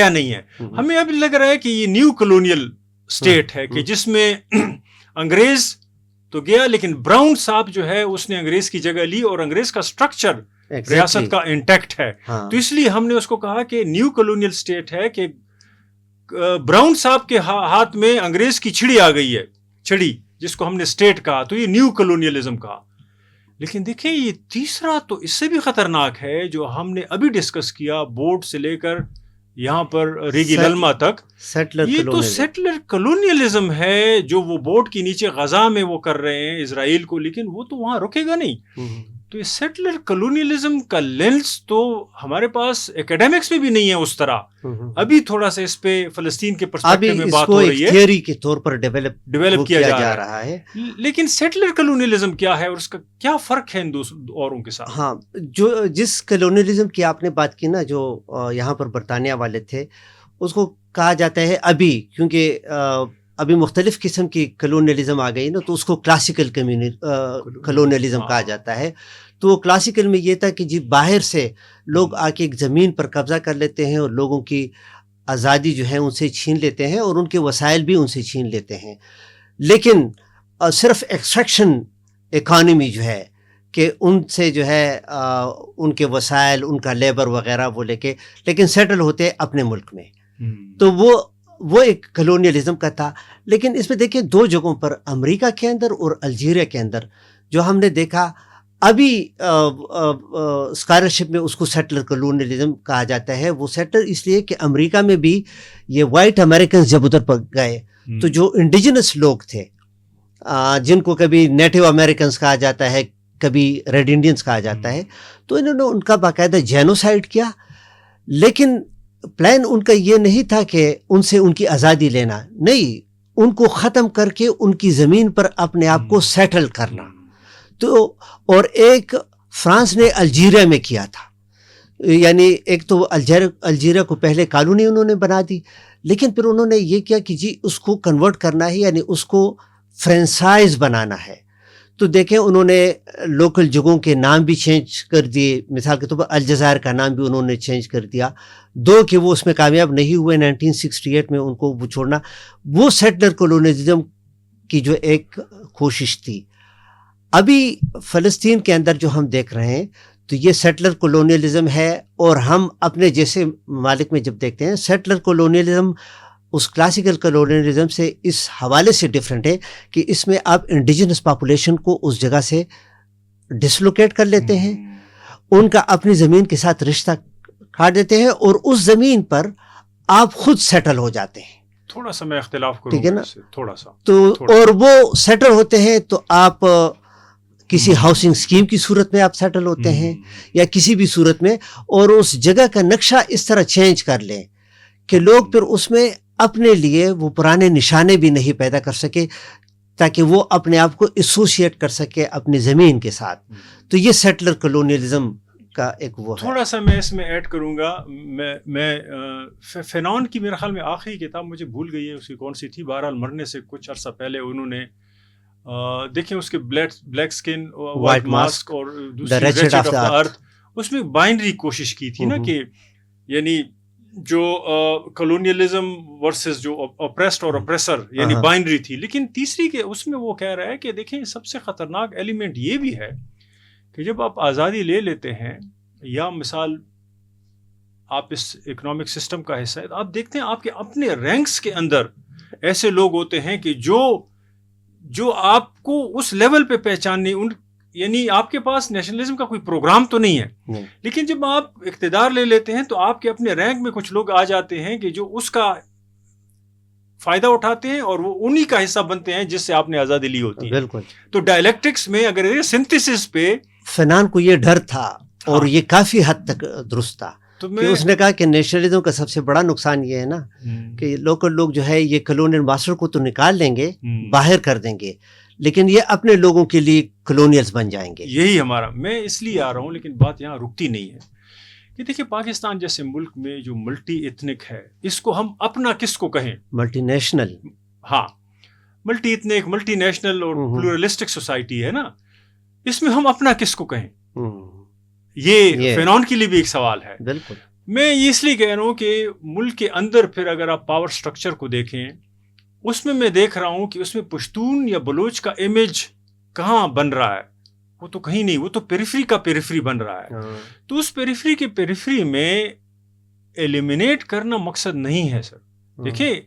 نہیں ہے. ہمیں اب لگ رہا ہے کہ یہ نیو کلونیل اسٹیٹ ہے کہ جس میں انگریز تو گیا، لیکن براؤن صاحب جو ہے اس نے انگریز کی جگہ لی، اور انگریز کا سٹرکچر ریاست کا انٹیکٹ ہے. تو اس لیے ہم نے اس کو کہا کہ نیو کلونیل اسٹیٹ ہے کہ براؤن صاحب کے ہاتھ میں انگریز کی چھڑی آ گئی ہے، چھڑی جس کو ہم نے اسٹیٹ کہا، تو یہ نیو کلونیلزم کہا. لیکن دیکھیں یہ تیسرا تو اس سے بھی خطرناک ہے جو ہم نے ابھی ڈسکس کیا، بورڈ سے لے کر یہاں پر ریگی للما تک، یہ تو سیٹلر کلونیلزم ہے جو وہ بورڈ کے نیچے غزہ میں وہ کر رہے ہیں اسرائیل کو، لیکن وہ تو وہاں رکے گا نہیں. تو یہ سیٹلر کلونیلزم کا لینس تو ہمارے پاس ایکیڈمکس میں بھی نہیں ہے اس طرح. ابھی تھوڑا سا اس پہ فلسطین کے پرسپیکٹو میں بات ہو رہی ہے، تھیوری کے طور پر ڈیولپ کیا جا رہا ہے. لیکن سیٹلر کلونیلزم کیا ہے اور اس کا کیا فرق ہے ان اوروں کے ساتھ؟ ہاں، جو جس کلونیلزم کی آپ نے بات کی نا، جو یہاں پر برطانیہ والے تھے، اس کو کہا جاتا ہے ابھی، کیونکہ ابھی مختلف قسم کی کلونیلزم آ گئی نا، تو اس کو کلاسیکل کلونیلزم کہا جاتا ہے. تو وہ کلاسیکل میں یہ تھا کہ جی باہر سے لوگ آ کے ایک زمین پر قبضہ کر لیتے ہیں اور لوگوں کی آزادی جو ہے ان سے چھین لیتے ہیں اور ان کے وسائل بھی ان سے چھین لیتے ہیں. لیکن صرف ایکسٹریکشن اکانومی جو ہے کہ ان سے جو ہے ان کے وسائل، ان کا لیبر وغیرہ وہ لے کے، لیکن سیٹل ہوتے اپنے ملک میں. تو وہ ایک کلونیلزم کا تھا. لیکن اس میں دیکھیں دو جگہوں پر، امریکہ کے اندر اور الجیریا کے اندر، جو ہم نے دیکھا ابھی اسکالرشپ میں اس کو سیٹلر کلونیلزم کہا جاتا ہے. وہ سیٹلر اس لیے کہ امریکہ میں بھی یہ وائٹ امریکنز جب ادھر پر گئے تو جو انڈیجنس لوگ تھے، جن کو کبھی نیٹو امریکنز کہا جاتا ہے، کبھی ریڈ انڈینز کہا جاتا ہے، تو انہوں نے ان کا باقاعدہ جینوسائڈ کیا. لیکن پلان ان کا یہ نہیں تھا کہ ان سے ان کی آزادی لینا، نہیں، ان کو ختم کر کے ان کی زمین پر اپنے آپ کو سیٹل کرنا. تو اور ایک فرانس نے الجیریا میں کیا تھا، یعنی ایک تو الجیریا کو پہلے کالونی انہوں نے بنا دی، لیکن پھر انہوں نے یہ کیا کہ جی اس کو کنورٹ کرنا ہے، یعنی اس کو فرینچائز بنانا ہے. تو دیکھیں انہوں نے لوکل جگہوں کے نام بھی چینج کر دیے. مثال کے طور پر الجزائر کا نام بھی انہوں نے چینج کر دیا، دو کہ وہ اس میں کامیاب نہیں ہوئے 1968 میں ان کو وہ چھوڑنا. وہ سیٹلر کولونیلزم کی جو ایک کوشش تھی. ابھی فلسطین کے اندر جو ہم دیکھ رہے ہیں تو یہ سیٹلر کولونیلزم ہے، اور ہم اپنے جیسے ممالک میں جب دیکھتے ہیں سیٹلر کولونیلزم اس کلاسیکل کلونیلزم سے اس حوالے سے ڈفرینٹ ہے کہ اس میں آپ انڈیجنس پاپولیشن کو اس جگہ سے ڈسلوکیٹ کر لیتے ہیں، ان کا اپنی زمین کے ساتھ رشتہ کاٹ دیتے ہیں، اور اس زمین پر آپ خود سیٹل ہو جاتے ہیں. تھوڑا سا میں اختلاف کروں، ٹھیک ہے نا، تھوڑا سا تو اور وہ سیٹل ہوتے ہیں تو آپ کسی ہاؤسنگ اسکیم کی صورت میں آپ سیٹل ہوتے ہیں یا کسی بھی صورت میں، اور اس جگہ کا نقشہ اس طرح چینج کر لیں کہ لوگ پھر اس میں اپنے لیے وہ پرانے نشانے بھی نہیں پیدا کر سکے. تاکہ وہ اپنے آپ کو ایسوسیٹ کر سکے اپنی زمین کے ساتھ. تو یہ سیٹلر کلونیلزم کا ایک وہ ہے. تھوڑا سا میں اس میں ایڈ کروں گا. میں فینون کی میرے خیال میں آخری کتاب مجھے بھول گئی ہے اس کی کون سی تھی، بہرحال مرنے سے کچھ عرصہ پہلے انہوں نے دیکھیں اس کے بلیک سکن، وائٹ ماسک اور دوسری ریچڈ آف دا ارتھ، اس میں بائنری کوشش کی تھی نا کہ یعنی جو کلونیلزم ورسز جو اپریسڈ اور اپریسر یعنی بائنری تھی. لیکن تیسری کے اس میں وہ کہہ رہا ہے کہ دیکھیں سب سے خطرناک ایلیمنٹ یہ بھی ہے کہ جب آپ آزادی لے لیتے ہیں یا مثال آپ اس اکنامک سسٹم کا حصہ ہے تو آپ دیکھتے ہیں آپ کے اپنے رینکس کے اندر ایسے لوگ ہوتے ہیں کہ جو آپ کو اس لیول پہ پہچاننے، یعنی آپ کے پاس نیشنلزم کا کوئی پروگرام تو نہیں ہے، لیکن جب آپ اقتدار لے لیتے ہیں تو آپ کے اپنے رینک میں کچھ لوگ آ جاتے ہیں کہ جو اس کا فائدہ اٹھاتے ہیں اور وہ انہی کا حصہ بنتے ہیں جس سے آپ نے آزادی لی ہوتی ہے. بالکل. تو ڈائلیکٹکس میں اگر سنتھیسس پہ فنان کو یہ ڈر تھا اور یہ کافی حد تک درست تھا کہ اس نے کہا کہ نیشنلزم کا سب سے بڑا نقصان یہ ہے نا کہ لوکل لوگ جو ہے یہ کلونیل ماسٹر کو تو نکال لیں گے، باہر کر دیں گے، لیکن یہ اپنے لوگوں کے لیے کلونیلز بن جائیں گے. یہی ہمارا، میں اس لیے آ رہا ہوں لیکن بات یہاں رکتی نہیں ہے کہ دیکھیں پاکستان جیسے ملک میں جو ملٹی ایتھنک ہے، اس کو ہم اپنا کس کو کہیں؟ Multi national. ہاں، ملٹی ایتھنک، ملٹی نیشنل اور پلورلسٹک سوسائٹی ہے نا، اس میں ہم اپنا کس کو کہیں؟ یہ فینون کے لیے بھی ایک سوال ہے. بالکل. میں اس لیے کہہ رہا ہوں کہ ملک کے اندر پھر اگر آپ پاور سٹرکچر کو دیکھیں، اس میں دیکھ رہا ہوں کہ اس میں پشتون یا بلوچ کا امیج کہاں بن رہا ہے؟ وہ تو کہیں نہیں، وہ تو پیریفری کا پیریفری بن رہا ہے. تو اس پیریفری کے پیریفری میں ایلیمینیٹ کرنا مقصد نہیں ہے سر. دیکھیں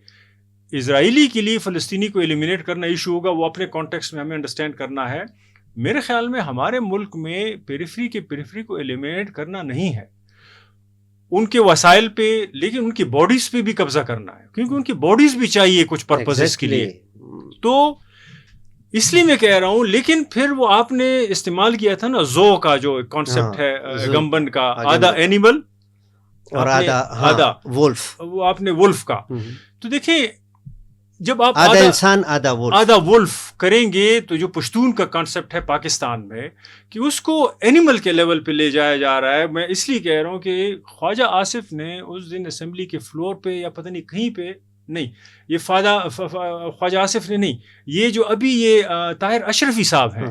اسرائیلی کے لیے فلسطینی کو ایلیمینیٹ کرنا ایشو ہوگا، وہ اپنے کانٹیکسٹ میں ہمیں انڈرسٹینڈ کرنا ہے. میرے خیال میں ہمارے ملک میں پیریفری کے پیریفری کو ایلیمینیٹ کرنا نہیں ہے، ان کے وسائل پہ لیکن ان کی باڈیز پہ بھی قبضہ کرنا ہے، کیونکہ ان کی باڈیز بھی چاہیے کچھ پرپزز کے لیے. تو اس لیے میں کہہ رہا ہوں، لیکن پھر وہ آپ نے استعمال کیا تھا نا زو کا جو کانسیپٹ ہے گمبن کا، آدھا اینیمل اور آدھا وولف، وہ آپ نے وولف کا. تو دیکھیں جب آپ آدھا انسان آدھا وولف کریں گے تو جو پشتون کا کانسیپٹ ہے پاکستان میں کہ اس کو اینیمل کے لیول پہ لے جایا جا رہا ہے. میں اس لیے کہہ رہا ہوں کہ خواجہ آصف نے اس دن اسمبلی کے فلور پہ یا پتہ نہیں کہیں پہ نہیں، یہ خواجہ آصف نے نہیں، یہ جو ابھی یہ طاہر اشرفی صاحب ہیں،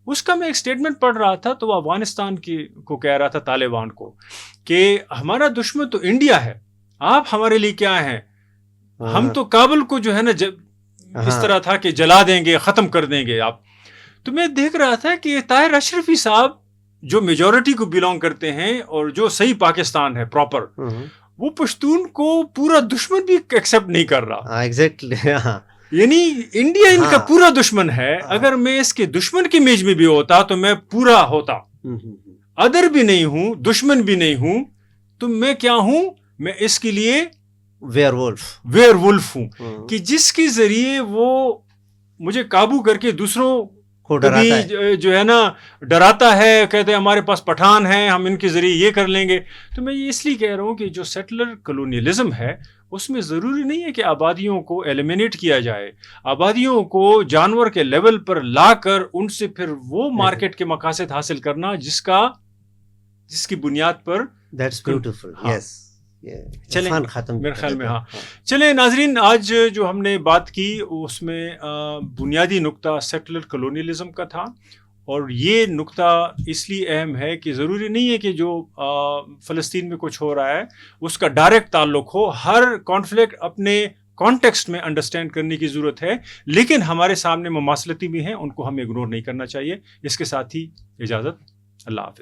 اس کا میں ایک سٹیٹمنٹ پڑھ رہا تھا تو وہ افغانستان کو کہہ رہا تھا، طالبان کو، کہ ہمارا دشمن تو انڈیا ہے، آپ ہمارے لیے کیا ہیں؟ ہم تو کابل کو جو ہے نا اس طرح تھا کہ جلا دیں گے، ختم کر دیں گے آپ. تو میں دیکھ رہا تھا کہ طاہر اشرفی صاحب جو میجورٹی کو بلانگ کرتے ہیں اور جو صحیح پاکستان ہے پراپر، وہ پشتون کو پورا دشمن بھی ایکسیپٹ نہیں کر رہا. ایگزیکٹلی. یعنی انڈیا ان کا پورا دشمن ہے. اگر میں اس کے دشمن کی امیج میں بھی ہوتا تو میں پورا ہوتا، ادر بھی نہیں ہوں، دشمن بھی نہیں ہوں، تو میں کیا ہوں؟ میں اس کے لیے ویئر وولف ہوں کہ جس کے ذریعے وہ مجھے قابو کر کے دوسروں کو بھی جو ہے نا ڈراتا ہے، کہتے ہیں ہمارے پاس پٹھان ہیں، ہم ان کے ذریعے یہ کر لیں گے. تو میں یہ اس لیے کہہ رہا ہوں کہ جو سیٹلر کلونیلزم ہے اس میں ضروری نہیں ہے کہ آبادیوں کو ایلیمینیٹ کیا جائے، آبادیوں کو جانور کے لیول پر لا کر ان سے پھر وہ مارکیٹ کے مقاصد حاصل کرنا جس کی بنیاد پر. That's beautiful. Yes. چلیں میرے خیال میں ہاں. چلیں ناظرین، آج جو ہم نے بات کی اس میں بنیادی نقطہ سیٹلر کلونیلزم کا تھا، اور یہ نقطہ اس لیے اہم ہے کہ ضروری نہیں ہے کہ جو فلسطین میں کچھ ہو رہا ہے اس کا ڈائریکٹ تعلق ہو. ہر کانفلکٹ اپنے کانٹیکسٹ میں انڈرسٹینڈ کرنے کی ضرورت ہے، لیکن ہمارے سامنے مماثلتی بھی ہیں، ان کو ہمیں اگنور نہیں کرنا چاہیے. اس کے ساتھ ہی اجازت، اللہ حافظ.